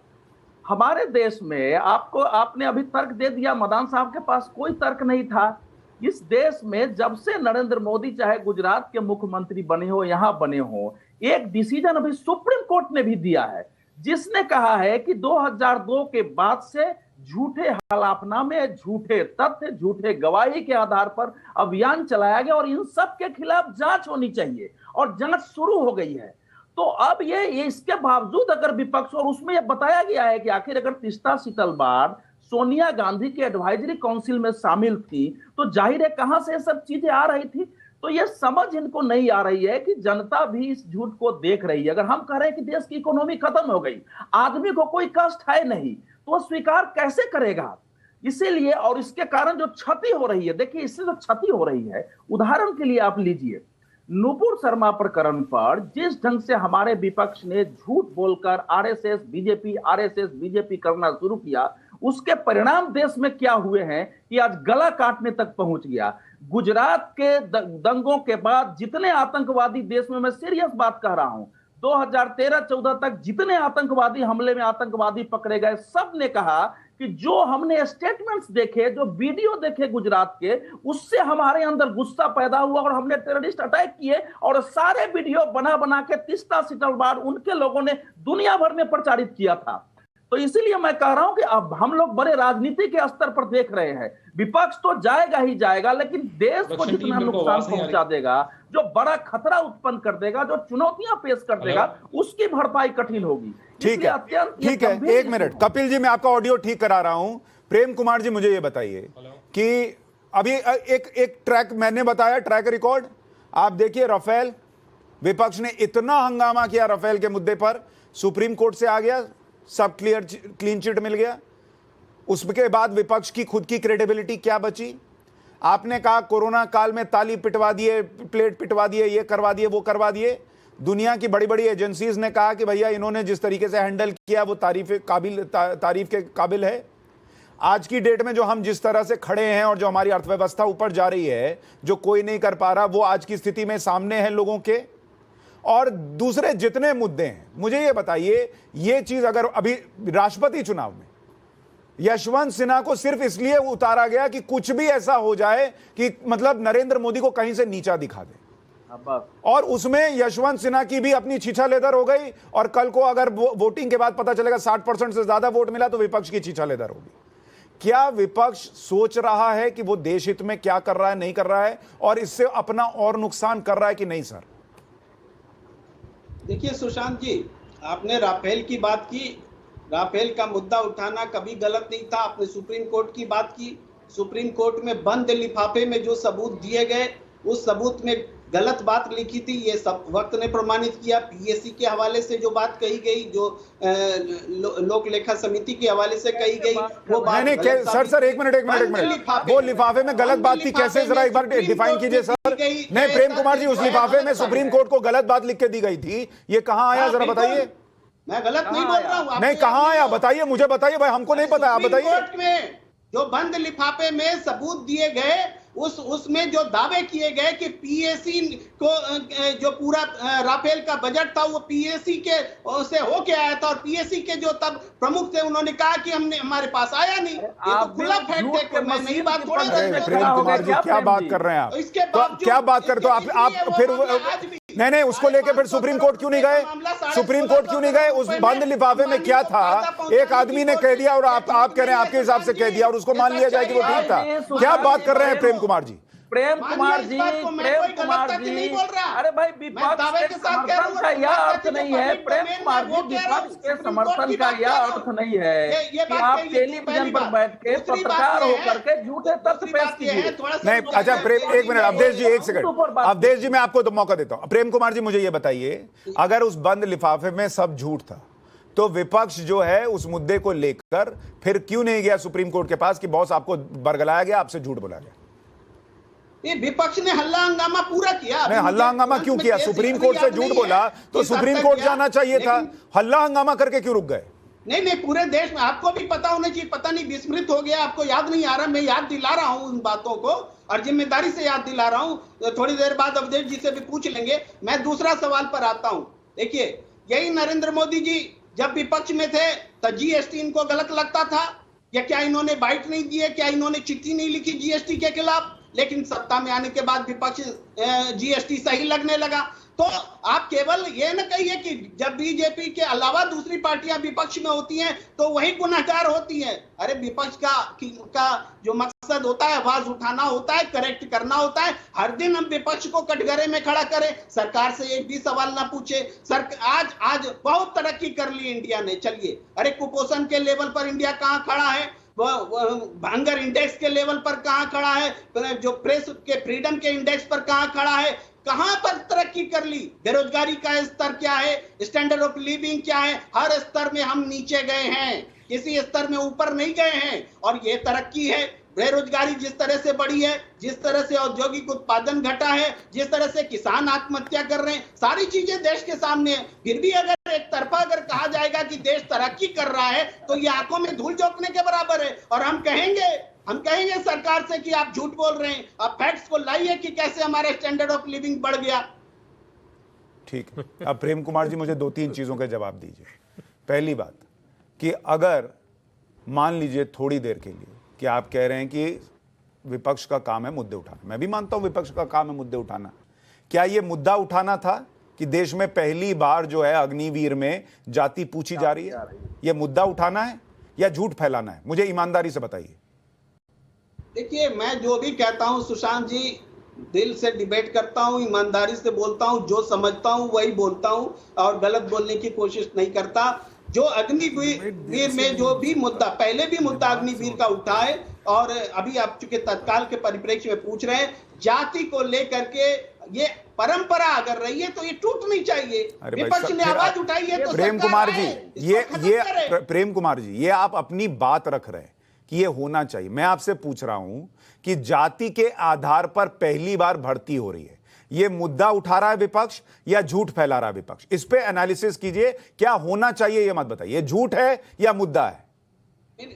हमारे देश में आपने अभी तर्क दे दिया, मदान साहब के पास कोई तर्क नहीं था। इस देश में जब से नरेंद्र मोदी चाहे गुजरात के मुख्यमंत्री बने हो, यहां बने हो, एक डिसीजन अभी सुप्रीम कोर्ट ने भी दिया है, जिसने कहा है कि 2002 के बाद से झूठे हलफनामे, झूठे तथ्य, झूठे गवाही के आधार पर अभियान चलाया गया और इन सब के खिलाफ जांच होनी चाहिए, और जांच शुरू हो गई है। तो अब ये इसके बावजूद अगर विपक्ष, और उसमें यह बताया गया है कि आखिर अगर तीस्ता सीतलवाड़ सोनिया गांधी के एडवाइजरी काउंसिल में शामिल थी, तो जाहिर है कहां से सब चीजें आ रही थी। तो ये समझ इनको नहीं आ रही है कि जनता भी इस झूठ को देख रही है। अगर हम कह रहे हैं कि देश की इकोनॉमी खत्म हो गई, आदमी को कोई कष्ट है नहीं, तो स्वीकार कैसे करेगा? इसीलिए, और इसके कारण जो क्षति हो रही है, देखिए इससे जो क्षति हो रही है, उदाहरण के लिए आप लीजिए नुपुर शर्मा प्रकरण पर जिस ढंग से हमारे विपक्ष ने झूठ बोलकर आरएसएस बीजेपी करना शुरू किया, उसके परिणाम देश में क्या हुए हैं कि आज गला काटने तक पहुंच गया। गुजरात के दंगों के बाद जितने आतंकवादी देश में, मैं सीरियस बात कह रहा हूं, 2013-14 तक जितने आतंकवादी हमले में आतंकवादी पकड़े गए, सब ने कहा कि जो हमने स्टेटमेंट्स देखे, जो वीडियो देखे गुजरात के, उससे हमारे अंदर गुस्सा पैदा हुआ और हमने टेररिस्ट अटैक किए, और सारे वीडियो बना बना के तीस्ता सीतलवाड़ उनके लोगों ने दुनिया भर में प्रचारित किया था। तो इसीलिए मैं कह रहा हूं कि अब हम लोग बड़े राजनीति के स्तर पर देख रहे हैं, विपक्ष तो जाएगा ही जाएगा, लेकिन देश को जितना नुकसान पहुंचा देगा, जो बड़ा खतरा उत्पन्न कर देगा, जो चुनौतियां पेश कर देगा, उसकी भरपाई कठिन होगी। ठीक है, ठीक है, एक मिनट कपिल जी, मैं आपका ऑडियो ठीक करा रहा हूं। प्रेम कुमार जी, मुझे ये बताइए कि अभी एक ट्रैक मैंने बताया, ट्रैक रिकॉर्ड आप देखिए। राफेल, विपक्ष ने इतना हंगामा किया राफेल के मुद्दे पर, सुप्रीम कोर्ट से आ गया, सब क्लीन चिट मिल गया। उसके बाद विपक्ष की खुद की क्रेडिबिलिटी क्या बची? आपने कहा कोरोना काल में ताली पिटवा दिए, प्लेट पिटवा दिए, ये करवा दिए, वो करवा दिए। दुनिया की बड़ी बड़ी एजेंसीज ने कहा कि भैया इन्होंने जिस तरीके से हैंडल किया वो तारीफ के काबिल है। आज की डेट में जो हम जिस तरह से खड़े हैं और जो हमारी अर्थव्यवस्था ऊपर जा रही है, जो कोई नहीं कर पा रहा, वो आज की स्थिति में सामने है लोगों के। और दूसरे जितने मुद्दे हैं, मुझे ये बताइए, ये चीज अगर अभी राष्ट्रपति चुनाव में यशवंत सिन्हा को सिर्फ इसलिए उतारा गया कि कुछ भी ऐसा हो जाए कि मतलब नरेंद्र मोदी को कहीं से नीचा दिखा दे, और उसमें यशवंत सिन्हा की भी अपनी छीछा लेदर हो गई, और कल को अगर वोटिंग के बाद पता चलेगा 60% से ज्यादा वोट मिला तो विपक्ष की छीछा लेदर होगी। क्या विपक्ष सोच रहा है कि वो देश हित में क्या कर रहा है, नहीं कर रहा है, और इससे अपना और नुकसान कर रहा है कि नहीं? सर देखिए सुशांत जी, आपने राफेल की बात की, राफेल का मुद्दा उठाना कभी गलत नहीं था। आपने सुप्रीम कोर्ट की बात की, सुप्रीम कोर्ट में बंद लिफाफे में जो सबूत दिए गए, उस सबूत में गलत बात लिखी थी, ये सब वक्त ने प्रमाणित किया। पीएससी के हवाले से जो बात कही गई, जो लोक लेखा समिति के हवाले से कही गई, वो बात नहीं। सर एक मिनट, वो लिफाफे में गलत बात थी कैसे, जरा एक बार डिफाइन कीजिए सर। नहीं प्रेम कुमार जी, उस लिफाफे में सुप्रीम कोर्ट को गलत बात लिख के दी गई थी, ये कहाँ आया जरा बताइए। मैं गलत नहीं बोल रहा हूँ। नहीं, कहाँ आया बताइए, मुझे बताइए भाई, हमको नहीं पता, आप बताइए। कोर्ट में जो बंद लिफाफे में सबूत दिए गए, उसमें जो दावे किए गए कि पीएससी को जो पूरा राफेल का बजट था वो पीएससी के से होके आया था, और पीएससी के जो तब प्रमुख थे उन्होंने कहा कि हमारे पास आया नहीं। ये तो खुला फैक्ट है, मैं नई बात थोड़ा। प्रेम कुमार जी क्या बात कर रहे हैं आप? क्या बात कर, तो आप फिर नहीं, उसको लेके फिर सुप्रीम कोर्ट क्यों नहीं गए? सुप्रीम कोर्ट क्यों नहीं गए? उस बंद लिफाफे में क्या था? एक आदमी ने कह दिया और आप कह रहे हैं आपके हिसाब से कह दिया और उसको मान लिया जाए कि वो ठीक था। क्या बात कर रहे हैं प्रेम कुमार जी? प्रेम कुमार जी, अरे भाई विपक्ष के समर्थन का यह अर्थ नहीं है, प्रेम कुमार जी, विपक्ष के समर्थन का यह अर्थ नहीं है कि आप टेलीविजन पर बैठ के पत्रकार होकर के झूठे तथ्य पेश कीजिए। नहीं, अच्छा प्रेम, एक मिनट अवधेश जी, एक सेकंड अवधेश जी, मैं आपको तो मौका देता हूं। प्रेम कुमार जी मुझे ये बताइए, अगर उस बंद लिफाफे में सब झूठ था तो विपक्ष जो है उस मुद्दे को लेकर फिर क्यों नहीं गया सुप्रीम कोर्ट के पास कि बॉस आपको बरगलाया गया, आपसे झूठ बोला गया? ये विपक्ष ने हल्ला हंगामा पूरा किया। नहीं, हल्ला हंगामा क्यों किया? सुप्रीम कोर्ट से झूठ बोला तो सुप्रीम कोर्ट जाना चाहिए था, हल्ला हंगामा करके क्यों रुक गए? नहीं, पूरे देश में आपको भी पता होना चाहिए, पता नहीं विस्मृत हो गया, आपको याद नहीं आ रहा। मैं याद दिला रहा हूं उन बातों को और जिम्मेदारी से याद दिला रहा हूं। थोड़ी देर बाद अवधेश जी से भी पूछ लेंगे। मैं दूसरा सवाल पर आता हूं। देखिए, यही नरेंद्र मोदी जी जब विपक्ष में थे तो जीएसटी इनको गलत लगता था, या क्या इन्होंने बाइट नहीं दी है, क्या इन्होंने चिट्ठी नहीं लिखी जीएसटी के खिलाफ? लेकिन सत्ता में आने के बाद विपक्ष जीएसटी सही लगने लगा। तो आप केवल ये न कहिए कि जब बीजेपी के अलावा दूसरी पार्टियां विपक्ष में होती हैं तो वही गुनहगार होती हैं। अरे विपक्ष का जो मकसद होता है आवाज उठाना होता है, करेक्ट करना होता है। हर दिन हम विपक्ष को कटघरे में खड़ा करें, सरकार से एक भी सवाल ना पूछे। आज बहुत तरक्की कर ली इंडिया ने। चलिए, अरे कुपोषण के लेवल पर इंडिया कहां खड़ा है, हंगर इंडेक्स के लेवल पर कहां खड़ा है, जो प्रेस के फ्रीडम के इंडेक्स पर कहां खड़ा है, कहां पर तरक्की कर ली? बेरोजगारी का स्तर क्या है, स्टैंडर्ड ऑफ लिविंग क्या है? हर स्तर में हम नीचे गए हैं, किसी स्तर में ऊपर नहीं गए हैं। और ये तरक्की है। बेरोजगारी जिस तरह से बढ़ी है, जिस तरह से औद्योगिक उत्पादन घटा है, जिस तरह से किसान आत्महत्या कर रहे हैं, सारी चीजें देश के सामने है। फिर भी अगर एक तरफा अगर कहा जाएगा कि देश तरक्की कर रहा है तो ये आंखों में धूल झोंकने के बराबर है। और हम कहेंगे सरकार से कि आप झूठ बोल रहे हैं, आप फैक्ट्स को लाइए कि कैसे हमारा स्टैंडर्ड ऑफ लिविंग बढ़ गया। ठीक है, अब प्रेम कुमार जी मुझे 2-3 चीजों के जवाब दीजिए। पहली बात कि अगर मान लीजिए थोड़ी देर के लिए कि आप कह रहे हैं कि विपक्ष का काम है मुद्दे उठाना, मैं भी मानता हूं विपक्ष का काम है मुद्दे उठाना। क्या यह मुद्दा उठाना था कि देश में पहली बार जो है अग्निवीर में जाति पूछी जा रही है? यह मुद्दा उठाना है या झूठ फैलाना है? मुझे ईमानदारी से बताइए। देखिए, मैं जो भी कहता हूं सुशांत जी, दिल से डिबेट करता हूं, ईमानदारी से बोलता हूं, जो समझता हूं वही बोलता हूं और गलत बोलने की कोशिश नहीं करता। जो अग्निवीर में जो भी मुद्दा, पहले भी मुद्दा अग्निवीर का उठा है और अभी आप चूंकि तत्काल के परिप्रेक्ष्य में पूछ रहे हैं, जाति को लेकर के ये परंपरा अगर रही है तो ये टूटनी चाहिए। विपक्ष ने आवाज उठाई है तो प्रेम कुमार जी, ये प्रेम कुमार जी, ये आप अपनी बात रख रहे हैं कि ये होना चाहिए। मैं आपसे पूछ रहा हूं कि जाति के आधार पर पहली बार भर्ती हो रही है, ये मुद्दा उठा रहा है विपक्ष या झूठ फैला रहा है विपक्ष? इस पे एनालिसिस कीजिए, क्या होना चाहिए ये मत बताइए, ये झूठ है या मुद्दा है?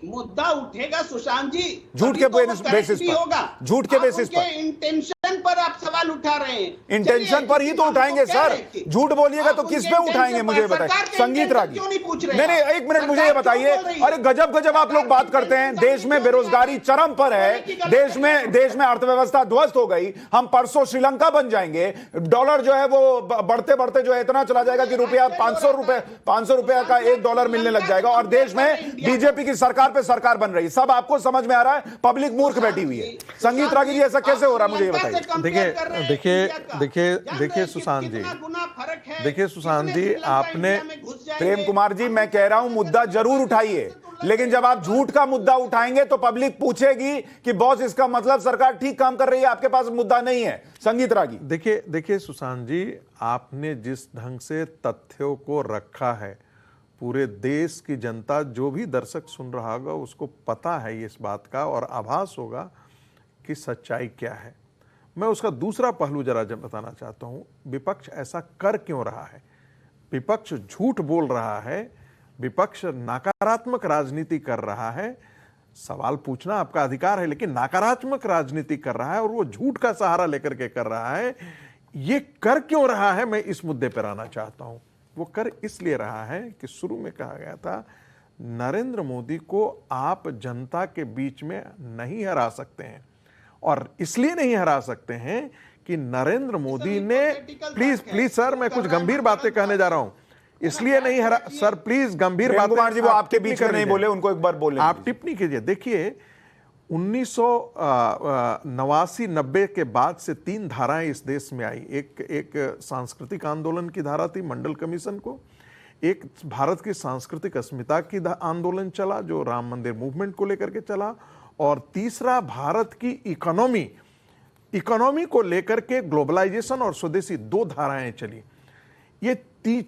मुद्दा उठेगा सुशांत जी, झूठ के बेसिस पर होगा, झूठ के बेसिस पर, इंटेंशन पर आप सवाल उठा रहे हैं। इंटेंशन पर ही तो उठाएंगे सर, झूठ बोलिएगा तो किस पे उठाएंगे मुझे बताइए। संगीत रागी, नहीं, एक मिनट मुझे ये बताइए। अरे गजब आप लोग बात करते हैं। देश में बेरोजगारी चरम पर है, देश में अर्थव्यवस्था ध्वस्त हो गई, हम परसों श्रीलंका बन जाएंगे, डॉलर जो है वो बढ़ते बढ़ते जो है इतना चला जाएगा कि रुपया 500 रुपया का $1 मिलने लग जाएगा और देश में बीजेपी की सरकार पे सरकार बन रही है। सब आपको समझ में आ रहा है, पब्लिक मूर्ख बैठी हुई है। संगीत रागी जी, ऐसा कैसे हो रहा है मुझे ये बताइए। देखिए सुशांत जी, आपने, प्रेम कुमार जी, मैं कह रहा हूं मुद्दा जरूर उठाइए, लेकिन जब आप झूठ का मुद्दा उठाएंगे तो पब्लिक पूछेगी कि बॉस इसका मतलब सरकार ठीक काम कर रही है, आपके पास मुद्दा नहीं है। संगीत रागी, देखिए सुशांत जी, आपने जिस ढंग से तथ्यों को रखा है, पूरे देश की जनता, जो भी दर्शक सुन रहा होगा उसको पता है इस बात का और आभास होगा कि सच्चाई क्या है। मैं उसका दूसरा पहलू जरा बताना चाहता हूं। विपक्ष ऐसा कर क्यों रहा है? विपक्ष झूठ बोल रहा है, विपक्ष नकारात्मक राजनीति कर रहा है। सवाल पूछना आपका अधिकार है, लेकिन नकारात्मक राजनीति कर रहा है और वो झूठ का सहारा लेकर के कर रहा है। ये कर क्यों रहा है, मैं इस मुद्दे पर आना चाहता हूं। वो कर इसलिए रहा है कि शुरू में कहा गया था नरेंद्र मोदी को आप जनता के बीच में नहीं हरा सकते हैं, और इसलिए नहीं हरा सकते हैं कि नरेंद्र मोदी ने, प्लीज सर, मैं कुछ गंभीर बातें कहने जा रहा हूं, इसलिए नहीं हरा सर, प्लीज गंभीर बातें। कुमार जी वो आपके बीच में नहीं बोले, उनको एक बार बोले, आप टिप्पणी कीजिए। देखिए 1989-90 के बाद से 3 धाराएं इस देश में आई। एक सांस्कृतिक आंदोलन की धारा थी मंडल कमीशन को, एक भारत की सांस्कृतिक अस्मिता की आंदोलन चला जो राम मंदिर मूवमेंट को लेकर के चला, और तीसरा भारत की इकोनॉमी को लेकर के ग्लोबलाइजेशन और स्वदेशी 2 धाराएं चली। ये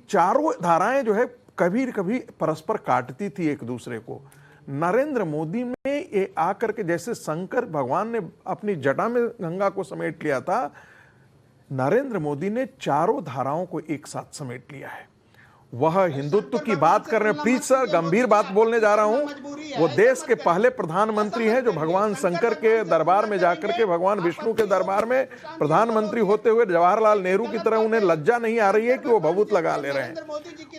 चारों धाराएं जो है कभी कभी परस्पर काटती थी एक दूसरे को। नरेंद्र मोदी में ये आकर के, जैसे शंकर भगवान ने अपनी जटा में गंगा को समेट लिया था, नरेंद्र मोदी ने चारों धाराओं को एक साथ समेट लिया है। वह हिंदुत्व की बात कर रहे हैं, प्लीज सर, गंभीर बात बोलने जा रहा हूं। वो देश के पहले प्रधानमंत्री हैं जो भगवान शंकर के दरबार में जाकर के, भगवान विष्णु के दरबार में प्रधानमंत्री होते हुए जवाहरलाल नेहरू की तरह उन्हें लज्जा नहीं आ रही है कि वो भभूत लगा ले रहे हैं।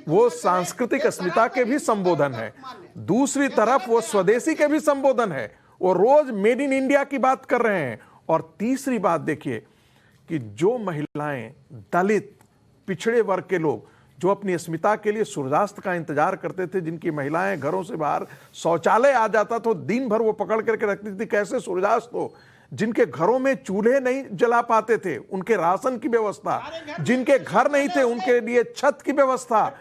वो सांस्कृतिक अस्मिता के भी संबोधन है, दूसरी तरफ वो स्वदेशी के भी संबोधन है, वो रोज मेड इन इंडिया की बात कर रहे हैं। और तीसरी बात देखिए कि जो महिलाएं, दलित, पिछड़े वर्ग के लोग जो अपनी अस्मिता के लिए सूर्यास्त का इंतजार करते थे, जिनकी महिलाएं घरों से बाहर शौचालय आ जाता तो दिन भर वो पकड़ करके रखती थी कैसे सूर्यास्त हो, जिनके घरों में चूल्हे नहीं जला पाते थे उनके राशन की व्यवस्था, जिनके घर नहीं थे उनके लिए छत की व्यवस्था,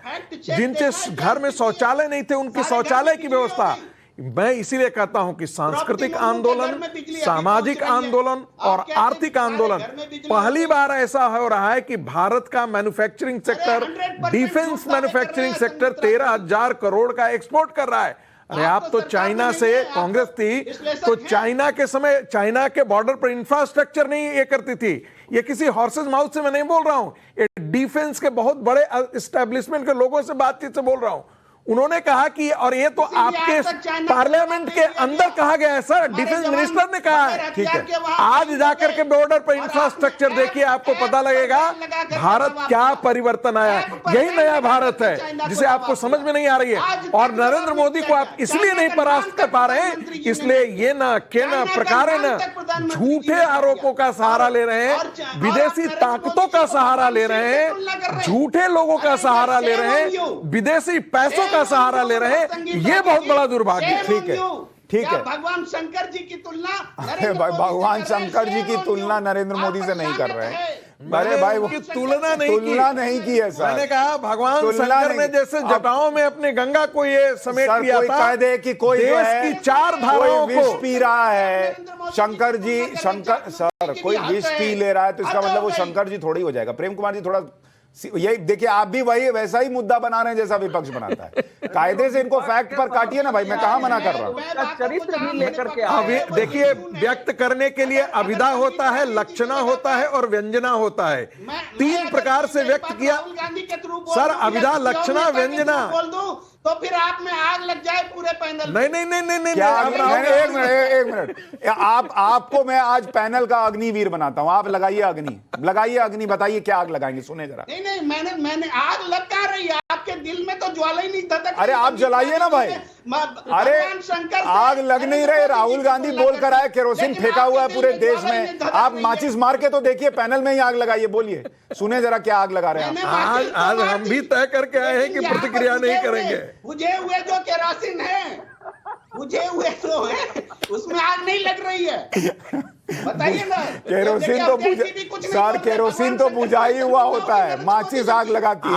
जिनके घर में शौचालय नहीं थे उनकी शौचालय की व्यवस्था। मैं इसीलिए कहता हूं कि सांस्कृतिक आंदोलन, सामाजिक आंदोलन और आर्थिक आंदोलन, पहली बार ऐसा हो रहा है कि भारत का manufacturing sector, defence manufacturing sector 13,000 crore का एक्सपोर्ट कर रहा है। अरे आप तो चाइना से, कांग्रेस थी तो चाइना के समय चाइना के बॉर्डर पर इंफ्रास्ट्रक्चर नहीं ये करती थी। ये किसी हॉर्सेस माउथ से मैं नहीं बोल रहा हूं, ये डिफेंस के बहुत बड़े एस्टेब्लिशमेंट के लोगों से बातचीत से बोल रहा हूं। उन्होंने कहा कि, और ये तो आपके पार्लियामेंट के अंदर कहा गया है सर, डिफेंस मिनिस्टर ने कहा है। ठीक है, आज जाकर के बॉर्डर पर इंफ्रास्ट्रक्चर देखिए, आपको पता लगेगा भारत क्या परिवर्तन आया है। यही नया भारत है जिसे आपको समझ में नहीं आ रही है। और नरेंद्र मोदी को आप इसलिए नहीं परास्त कर पा रहे हैं, इसलिए ये ना के ना प्रकारे ना झूठे आरोपों का सहारा ले रहे हैं, विदेशी ताकतों का सहारा ले रहे हैं, झूठे लोगों का सहारा ले रहे हैं, विदेशी पैसों का सहारा ले रहे हैं। ये बहुत बड़ा दुर्भाग्य। ठीक है, ठीक है। भगवान शंकर जी की तुलना, अरे भाई, भगवान शंकर जी की तुलना नरेंद्र मोदी से नहीं कर रहे हैं। अरे भाई, वो तुलना नहीं की है सर। मैंने कहा भगवान शंकर ने जैसे जटाओं में अपने गंगा को ये समेट लिया था, कह दे कि कोई देश की 4 धाराओं को विष पी रहा है, शंकर जी, शंकर सर कोई विष पी ले रहा है तो इसका मतलब वो शंकर जी थोड़ी हो जाएगा। प्रेम कुमार जी थोड़ा यही देखिए, आप भी वही वैसा ही मुद्दा बना रहे हैं जैसा विपक्ष बनाता है। कायदे से इनको फैक्ट पर काटिए ना भाई, मैं कहाँ मना कर रहा हूँ। चरित्र भी लेकर के देखिए, व्यक्त करने के लिए अभिधा होता है, लक्षणा होता है और व्यंजना होता है। 3 प्रकार से व्यक्त किया सर, अभिधा, लक्षणा, व्यंजना। बोल दूं तो फिर आप में आग लग जाए पूरे पैनल। नहीं, एक मिनट, आपको मैं आज पैनल का अग्निवीर बनाता हूं। आप लगाइए अग्नि, बताइए क्या आग लगाएंगे, सुने जरा। नहीं, मैंने आग लग क्या रही है आपके दिल में, तो ज्वाला ही नहीं धधक। अरे आप जलाइए ना भाई। अरे आग लग नहीं रहे, राहुल गांधी बोलकर आए केरोसिन फेंका हुआ है पूरे देश में। आप माचिस मार के तो देखिए, पैनल में ही आग लगाइए, बोलिए, सुने जरा क्या आग लगा रहे हैं आप। आज हम भी तय करके आए हैं कि प्रतिक्रिया नहीं करेंगे। बुझे हुए जो केरोसिन है, बुझे हुए जो है, उसमें आग नहीं लग रही है, बताइए ना। केरोसिन तो बुझा ही हुआ होता है, माचिस आग लगा के।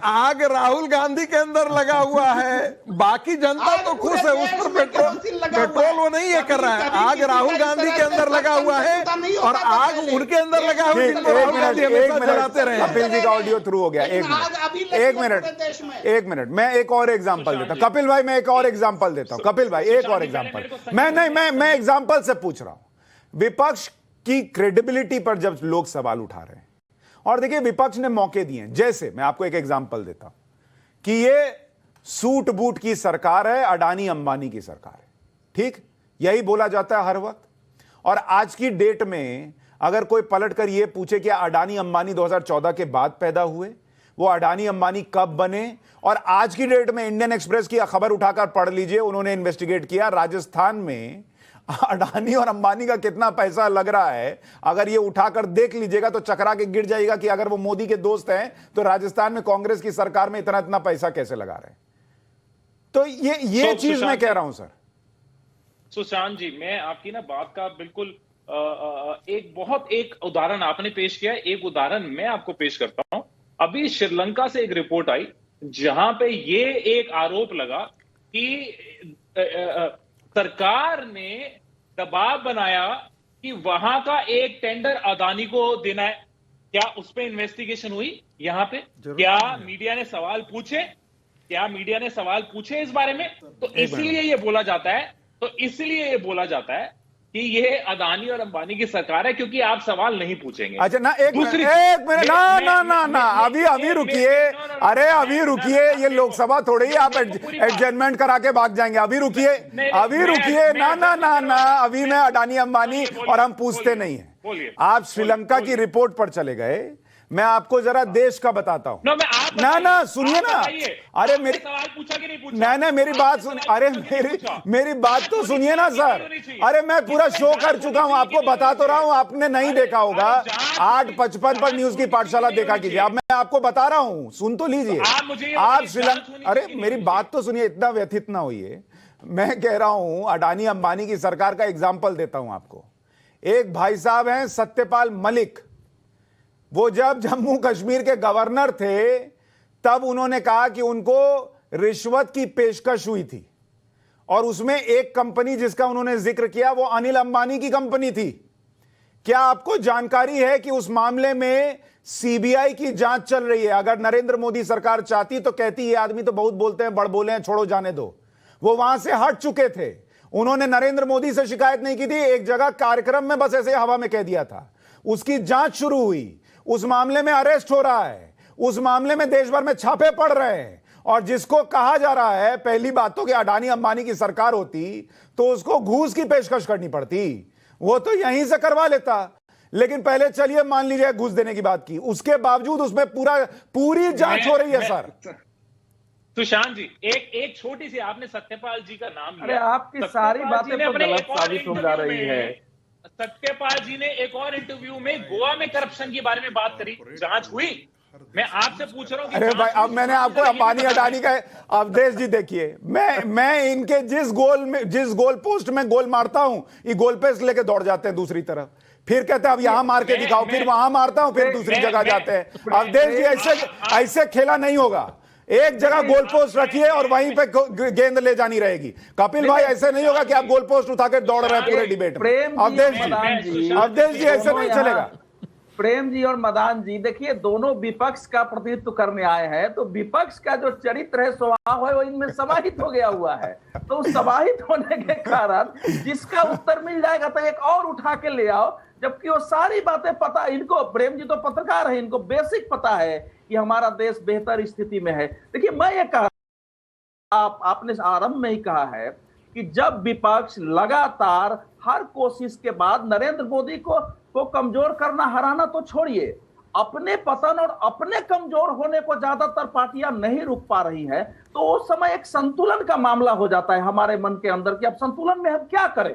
आग राहुल गांधी के अंदर लगा हुआ है, बाकी जनता तो खुश है, उस पर पेट्रोल वो नहीं ये कर रहा है। आग राहुल गांधी के अंदर लगा हुआ है और आग उनके अंदर लगा हुआ है। कपिल जी का ऑडियो थ्रू हो गया। एक मिनट, मैं एक और एग्जांपल देता हूं। कपिल भाई, मैं एक और एग्जांपल देता हूं। कपिल भाई, एक और एग्जांपल। मैं एग्जांपल से पूछ रहा हूं। विपक्ष की क्रेडिबिलिटी पर जब लोग सवाल उठा रहे हैं, और देखिए विपक्ष ने मौके दिए, जैसे मैं आपको एक एग्जांपल देता हूं कि ये सूट बूट की सरकार है, अडानी अंबानी की सरकार है, ठीक, यही बोला जाता है हर वक्त। और आज की डेट में अगर कोई पलटकर यह पूछे कि अडानी अंबानी 2014 के बाद पैदा हुए, वो अडानी अंबानी कब बने, और आज की डेट में इंडियन एक्सप्रेस की खबर उठाकर पढ़ लीजिए, उन्होंने इन्वेस्टिगेट किया, राजस्थान में अडानी और अंबानी का कितना पैसा लग रहा है, अगर ये उठाकर देख लीजिएगा तो चकरा के गिर जाएगा कि अगर वो मोदी के दोस्त हैं तो राजस्थान में कांग्रेस की सरकार में इतना इतना पैसा कैसे लगा रहे हैं। तो ये चीज मैं कह रहा हूं सर। सुशांत जी, मैं आपकी ना बात का बिल्कुल एक उदाहरण आपने पेश किया है, एक उदाहरण मैं आपको पेश करता हूं। अभी श्रीलंका से एक रिपोर्ट आई जहां पे ये एक आरोप लगा कि सरकार ने दबाव बनाया कि वहां का एक टेंडर अदानी को देना है। क्या उस पर इन्वेस्टिगेशन हुई? यहां पे क्या मीडिया ने सवाल पूछे? इस बारे में? तो इसलिए ये बोला जाता है कि ये अदानी और अंबानी की सरकार है क्योंकि आप सवाल नहीं पूछेंगे। अच्छा ना, एक मिनट ना अभी रुकिए। अरे अभी रुकिए, ये लोकसभा थोड़ी ही आप एडजमेंट करा के भाग जाएंगे। अभी रुकिए ना अभी मैं अडानी अंबानी और हम पूछते नहीं है। आप श्रीलंका की रिपोर्ट पर चले गए, मैं आपको जरा देश का बताता हूं। ना सुनिए ना, अरे मेरी सवाल पूछा कि नहीं पूछा? नहीं मेरी बात सुन, अरे मेरी बात तो सुनिए ना सर। अरे मैं पूरा शो कर चुका हूं, आपको बता तो रहा हूं, आपने नहीं देखा होगा। 8:55 पर न्यूज की पाठशाला देखा कीजिए। अब मैं आपको बता रहा हूं, सुन तो लीजिए आप। श्रीलंका, अरे मेरी बात तो सुनिए, इतना व्यथित ना होइए। मैं कह रहा हूं अडानी अंबानी की सरकार का एग्जाम्पल देता हूं आपको। एक भाई साहब हैं सत्यपाल मलिक, वो जब जम्मू कश्मीर के गवर्नर थे तब उन्होंने कहा कि उनको रिश्वत की पेशकश हुई थी, और उसमें एक कंपनी जिसका उन्होंने जिक्र किया वो अनिल अंबानी की कंपनी थी। क्या आपको जानकारी है कि उस मामले में सीबीआई की जांच चल रही है? अगर नरेंद्र मोदी सरकार चाहती तो कहती ये आदमी तो बहुत बोलते हैं, बड़ बोले हैं, छोड़ो जाने दो। वो वहां से हट चुके थे। उन्होंने नरेंद्र मोदी से शिकायत नहीं की थी, एक जगह कार्यक्रम में बस ऐसे हवा में कह दिया था। उसकी जांच शुरू हुई, उस मामले में अरेस्ट हो रहा है, उस मामले में देश भर में छापे पड़ रहे हैं। और जिसको कहा जा रहा है, पहली बात तो कि अडानी अंबानी की सरकार होती तो उसको घूस की पेशकश करनी पड़ती, वो तो यहीं से करवा लेता। लेकिन पहले चलिए मान लीजिए घूस देने की बात की, उसके बावजूद उसमें पूरी जांच हो रही है सर। सुशांत जी, एक छोटी सी, आपने सत्यपाल जी का नाम लिया। अरे आपकी सारी बातें तो गलत साबित हो जा रही है। सत्यपाल जी ने एक और इंटरव्यू में गोवा में करप्शन के बारे में बात करी, जांच हुई। मैं आपसे पूछ रहा हूं कि अरे भाई, अब मैंने आपको अंबानी अडानी का अवधेश जी देखिए, मैं इनके जिस गोल पोस्ट में गोल मारता हूं, ये गोल पोस्ट लेके दौड़ जाते हैं दूसरी तरफ, फिर कहते हैं अब यहां मार के दिखाओ, फिर वहां मारता हूं, फिर दूसरी जगह जाते हैं। अवधेश जी, ऐसे खेला नहीं होगा। एक जगह गोल पोस्ट रखिए और वहीं पे गेंद ले जानी रहेगी। कपिल भाई, ऐसे नहीं होगा कि आप गोल पोस्ट उठाकर दौड़ रहे हैं पूरे डिबेट में। अवधेश जी ऐसे नहीं चलेगा। प्रेम जी और मदान जी, देखिए दोनों विपक्ष का प्रतिनिधित्व करने आए हैं, तो विपक्ष का जो चरित्र है, स्वभाव है, वो इनमें समाहित हो गया हुआ है। तो समाहित होने के कारण जिसका उत्तर मिल जाएगा तो एक और उठा के ले आओ, जबकि वो सारी बातें पता इनको। प्रेम जी तो पत्रकार है, इनको बेसिक पता है कि हमारा देश बेहतर स्थिति में है। देखिए मैं ये कहा, आपने आरंभ में ही कहा है कि जब विपक्ष लगातार हर कोशिश के बाद नरेंद्र मोदी को कमजोर करना, हराना तो छोड़िए, अपने पतन और अपने कमजोर होने को ज्यादातर पार्टियां नहीं रुक पा रही हैं, तो उस समय एक संतुलन का मामला हो जाता है हमारे मन के अंदर कि अब संतुलन में हम क्या करें।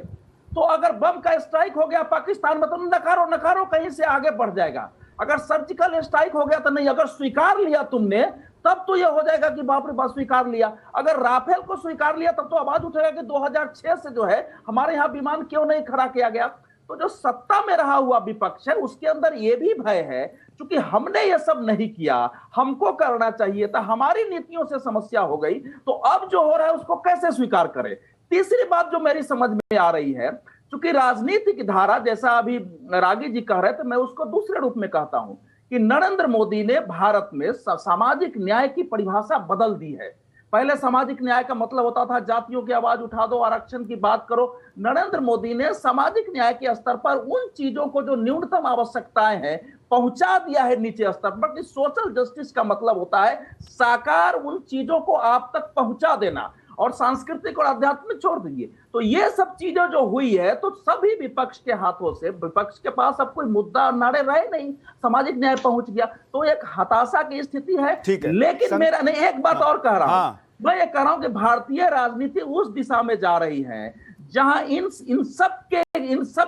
तो अगर बम का स्ट्राइक हो गया पाकिस्तान में तो नकारो कहीं से आगे बढ़ जाएगा। अगर सर्जिकल स्ट्राइक हो गया तो नहीं, अगर स्वीकार लिया तुमने तब तो यह हो जाएगा कि बाप रे बाप स्वीकार लिया। अगर राफेल को स्वीकार लिया तब तो आवाज उठेगा कि 2006 से जो है हमारे यहाँ विमान क्यों नहीं खड़ा किया गया। तो जो सत्ता में रहा हुआ विपक्ष है उसके अंदर यह भी भय है, क्योंकि हमने ये सब नहीं किया, हमको करना चाहिए था, हमारी नीतियों से समस्या हो गई, तो अब जो हो रहा है उसको कैसे स्वीकार करें। तीसरी बात जो मेरी समझ में आ रही है, क्योंकि राजनीति की धारा, जैसा अभी रागी जी कह रहे थे, मैं उसको दूसरे रूप में कहता हूं कि नरेंद्र मोदी ने भारत में सामाजिक न्याय की परिभाषा बदल दी है। पहले सामाजिक न्याय का मतलब होता था जातियों की आवाज उठा दो, आरक्षण की बात करो। नरेंद्र मोदी ने सामाजिक न्याय के स्तर पर उन चीजों को जो न्यूनतम आवश्यकताएं हैं पहुंचा दिया है नीचे स्तर पर। सोशल जस्टिस का मतलब होता है साकार उन चीजों को आप तक पहुंचा देना, और सांस्कृतिक और आध्यात्मिक छोड़ दीजिए। तो ये सब चीजें जो हुई है तो सभी विपक्ष के हाथों से, विपक्ष के पास अब कोई मुद्दा नारे रहे नहीं, सामाजिक न्याय पहुंच गया, तो एक हताशा की स्थिति है। लेकिन मेरा नहीं, एक बात और कह रहा हूं, मैं ये कह रहा हूं कि भारतीय राजनीति उस दिशा में जा रही है जहां इन सब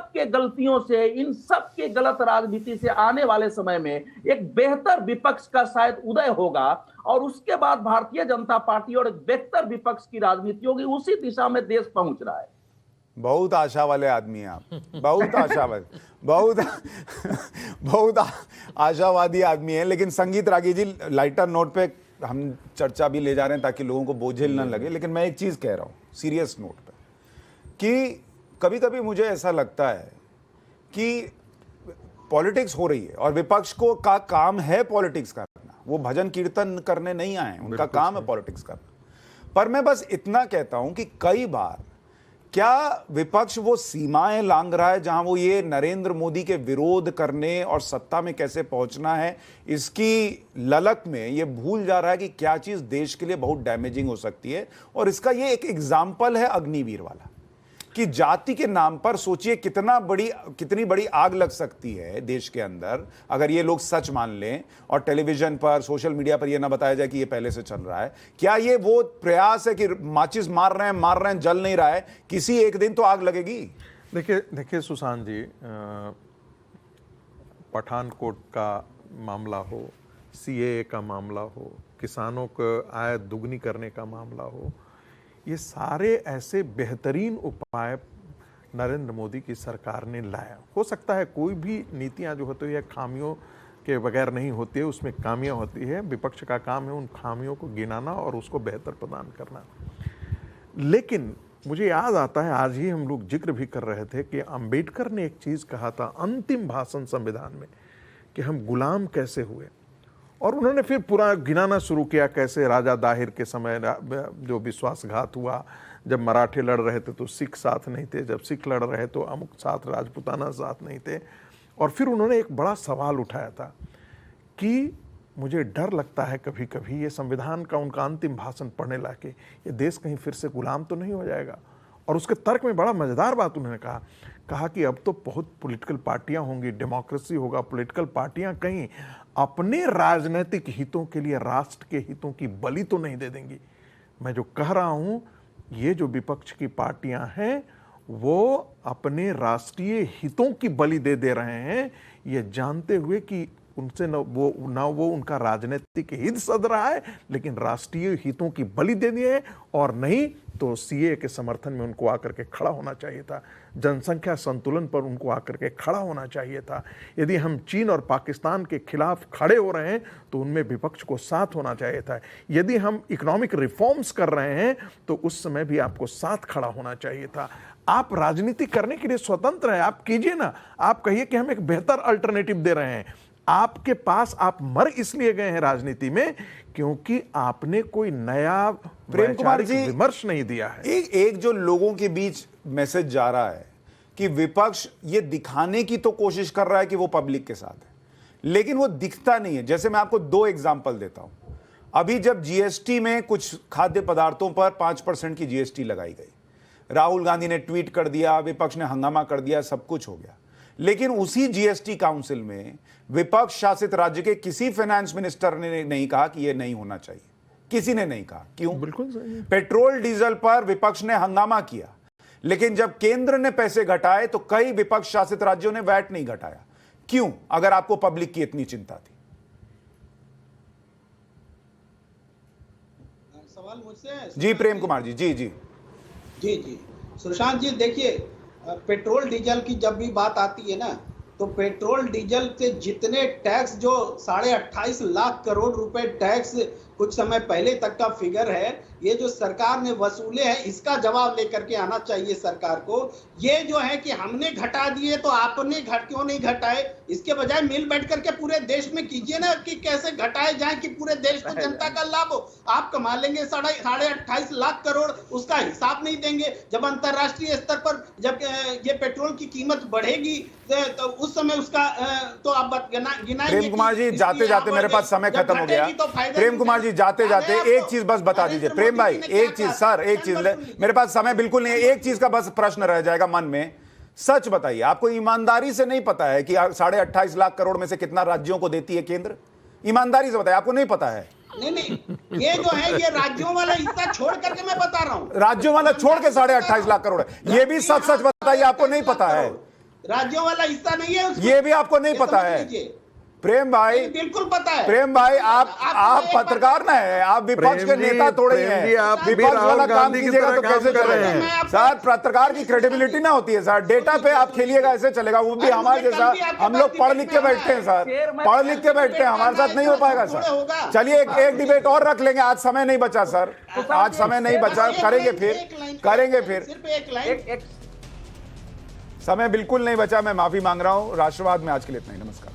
के गलतियों से, इन सब के गलत राजनीति से आने वाले समय में एक बेहतर विपक्ष का शायद उदय होगा और उसके बाद भारतीय जनता पार्टी और एक बेहतर विपक्ष की राजनीति होगी। उसी दिशा में देश पहुंच रहा है। बहुत आशा वाले आदमी हैं आप, बहुत आशावादी, बहुत आशावादी आदमी हैं। लेकिन संगीत रागी जी, लाइटर नोट पे हम चर्चा भी ले जा रहे हैं ताकि लोगों को बोझिल न लगे, लेकिन मैं एक चीज कह रहा हूं सीरियस नोट पे कि कभी कभी मुझे ऐसा लगता है कि पॉलिटिक्स हो रही है और विपक्ष को का काम है पॉलिटिक्स करना, वो भजन कीर्तन करने नहीं आए, उनका काम है पॉलिटिक्स करना। पर मैं बस इतना कहता हूं कि कई बार क्या विपक्ष वो सीमाएं लांघ रहा है जहां वो ये नरेंद्र मोदी के विरोध करने और सत्ता में कैसे पहुंचना है इसकी ललक में ये भूल जा रहा है कि क्या चीज देश के लिए बहुत डैमेजिंग हो सकती है। और इसका ये एक एग्जाम्पल है अग्निवीर वाला कि जाति के नाम पर सोचिए कितनी बड़ी आग लग सकती है देश के अंदर अगर ये लोग सच मान लें और टेलीविजन पर, सोशल मीडिया पर ये ना बताया जाए कि ये पहले से चल रहा है। क्या ये वो प्रयास है कि माचिस मार रहे हैं, जल नहीं रहा है, किसी एक दिन तो आग लगेगी। देखिए सुशांत जी, पठानकोट का मामला हो, सीएए का मामला हो, किसानों को आय दुगनी करने का मामला हो, ये सारे ऐसे बेहतरीन उपाय नरेंद्र मोदी की सरकार ने लाया। हो सकता है कोई भी नीतियां जो होती है खामियों के बगैर नहीं होती है, उसमें खामियां होती है। विपक्ष का काम है उन खामियों को गिनाना और उसको बेहतर प्रदान करना। लेकिन मुझे याद आता है, आज ही हम लोग जिक्र भी कर रहे थे कि अंबेडकर ने एक चीज़ कहा था अंतिम भाषण संविधान में कि हम गुलाम कैसे हुए, और उन्होंने फिर पूरा गिनाना शुरू किया कैसे राजा दाहिर के समय जो विश्वासघात हुआ, जब मराठे लड़ रहे थे तो सिख साथ नहीं थे, जब सिख लड़ रहे तो अमुक साथ राजपूताना साथ नहीं थे। और फिर उन्होंने एक बड़ा सवाल उठाया था कि मुझे डर लगता है कभी कभी ये संविधान का उनका अंतिम भाषण पढ़ने लाके ये देश कहीं फिर से गुलाम तो नहीं हो जाएगा। और उसके तर्क में बड़ा मज़ेदार बात उन्होंने कहा कि अब तो बहुत पॉलिटिकल पार्टियां होंगी, डेमोक्रेसी होगा, पॉलिटिकल पार्टियां कहीं अपने राजनीतिक हितों के लिए राष्ट्र के हितों की बलि तो नहीं दे देंगी। मैं जो कह रहा हूं, ये जो विपक्ष की पार्टियां हैं वो अपने राष्ट्रीय हितों की बलि दे रहे हैं, ये जानते हुए कि उनसे न वो उनका राजनीतिक हित सध रहा है, लेकिन राष्ट्रीय हितों की बलि दे दिए है। और नहीं तो सीए के समर्थन में उनको आकर के खड़ा होना चाहिए था, जनसंख्या संतुलन पर उनको आकर के खड़ा होना चाहिए था। यदि हम चीन और पाकिस्तान के खिलाफ खड़े हो रहे हैं तो उनमें विपक्ष को साथ होना चाहिए था। यदि हम इकोनॉमिक रिफॉर्म्स कर रहे हैं तो उस समय भी आपको साथ खड़ा होना चाहिए था। आप राजनीति करने के लिए स्वतंत्र हैं, आप कीजिए ना, आप कहिए कि हम एक बेहतर अल्टरनेटिव दे रहे हैं। आपके पास आप मर इसलिए गए हैं राजनीति में क्योंकि आपने कोई नया प्रेम कुमार जी विमर्श नहीं दिया है। एक जो लोगों के बीच मैसेज जा रहा है कि विपक्ष ये दिखाने की तो कोशिश कर रहा है कि वो पब्लिक के साथ है, लेकिन वो दिखता नहीं है। जैसे मैं आपको 2 एग्जांपल देता हूं। अभी जब जीएसटी में कुछ खाद्य पदार्थों पर 5% की जीएसटी लगाई गई, राहुल गांधी ने ट्वीट कर दिया, विपक्ष ने हंगामा कर दिया, सब कुछ हो गया। लेकिन उसी जीएसटी काउंसिल में विपक्ष शासित राज्य के किसी फाइनेंस मिनिस्टर ने नहीं कहा कि यह नहीं होना चाहिए, किसी ने नहीं कहा। क्यों? बिल्कुल सही। पेट्रोल डीजल पर विपक्ष ने हंगामा किया, लेकिन जब केंद्र ने पैसे घटाए तो कई विपक्ष शासित राज्यों ने वैट नहीं घटाया। क्यों? अगर आपको पब्लिक की इतनी चिंता थी। सवाल मुझसे है? जी प्रेम कुमार जी। जी जी जी जी सुशांत जी, देखिए पेट्रोल डीजल की जब भी बात आती है ना, तो पेट्रोल डीजल से जितने टैक्स, जो 28.5 लाख करोड़ रुपए टैक्स कुछ समय पहले तक का फिगर है, ये जो सरकार ने वसूले हैं, इसका जवाब लेकर के आना चाहिए सरकार को। ये जो है कि हमने घटा दिए तो आपने क्यों नहीं घटाए, इसके बजाय मिल बैठ करके पूरे देश में कीजिए ना कि कैसे घटाए जाए कि पूरे देश को जनता का लाभ हो। आप कमा लेंगे 28.5 लाख करोड़, उसका हिसाब नहीं देंगे। जब अंतरराष्ट्रीय स्तर पर जब ये पेट्रोल की कीमत बढ़ेगी तो उस समय उसका तो आप गिनाएंगे। प्रेम कुमार जी जाते जाते मेरे पास समय खत्म हो गया। प्रेम कुमार जी जाते जाते एक चीज बस बता दीजिए प्रेम भाई, एक चीज सर, एक चीज, मेरे पास समय बिल्कुल नहीं है, एक चीज का बस प्रश्न रह जाएगा मन में। सच बताइए, आपको ईमानदारी से नहीं पता है कि 28.5 लाख करोड़ में से कितना राज्यों को देती है केंद्र? ईमानदारी से बताइए, आपको नहीं पता है? नहीं, ये जो है ये राज्यों वाला हिस्सा छोड़ करके मैं बता रहा हूँ। राज्यों वाला छोड़ के 28.5 लाख करोड़ है। ये भी सच सच बताइए, आपको नहीं पता है? राज्यों वाला हिस्सा नहीं है उसको। ये भी आपको नहीं पता है? प्रेम भाई, बिल्कुल पता है। प्रेम भाई, आप पत्रकार ना है, आप विपक्ष के नेता थोड़े ही हैं। विपक्ष वाला काम कीजिएगा तो कैसे चलेगा सर? पत्रकार की क्रेडिबिलिटी ना होती है सर, डेटा पे आप खेलिएगा, ऐसे चलेगा। वो भी हमारे जैसा, हम लोग पढ़ लिख के बैठते हैं सर, पढ़ लिख के बैठते हैं, हमारे साथ नहीं हो पाएगा सर। चलिए एक डिबेट और रख लेंगे, आज समय नहीं बचा सर, आज समय नहीं बचा, करेंगे फिर। समय बिल्कुल नहीं बचा, मैं माफी मांग रहा हूं। राष्ट्रवाद में आज के लिए इतना ही, नमस्कार।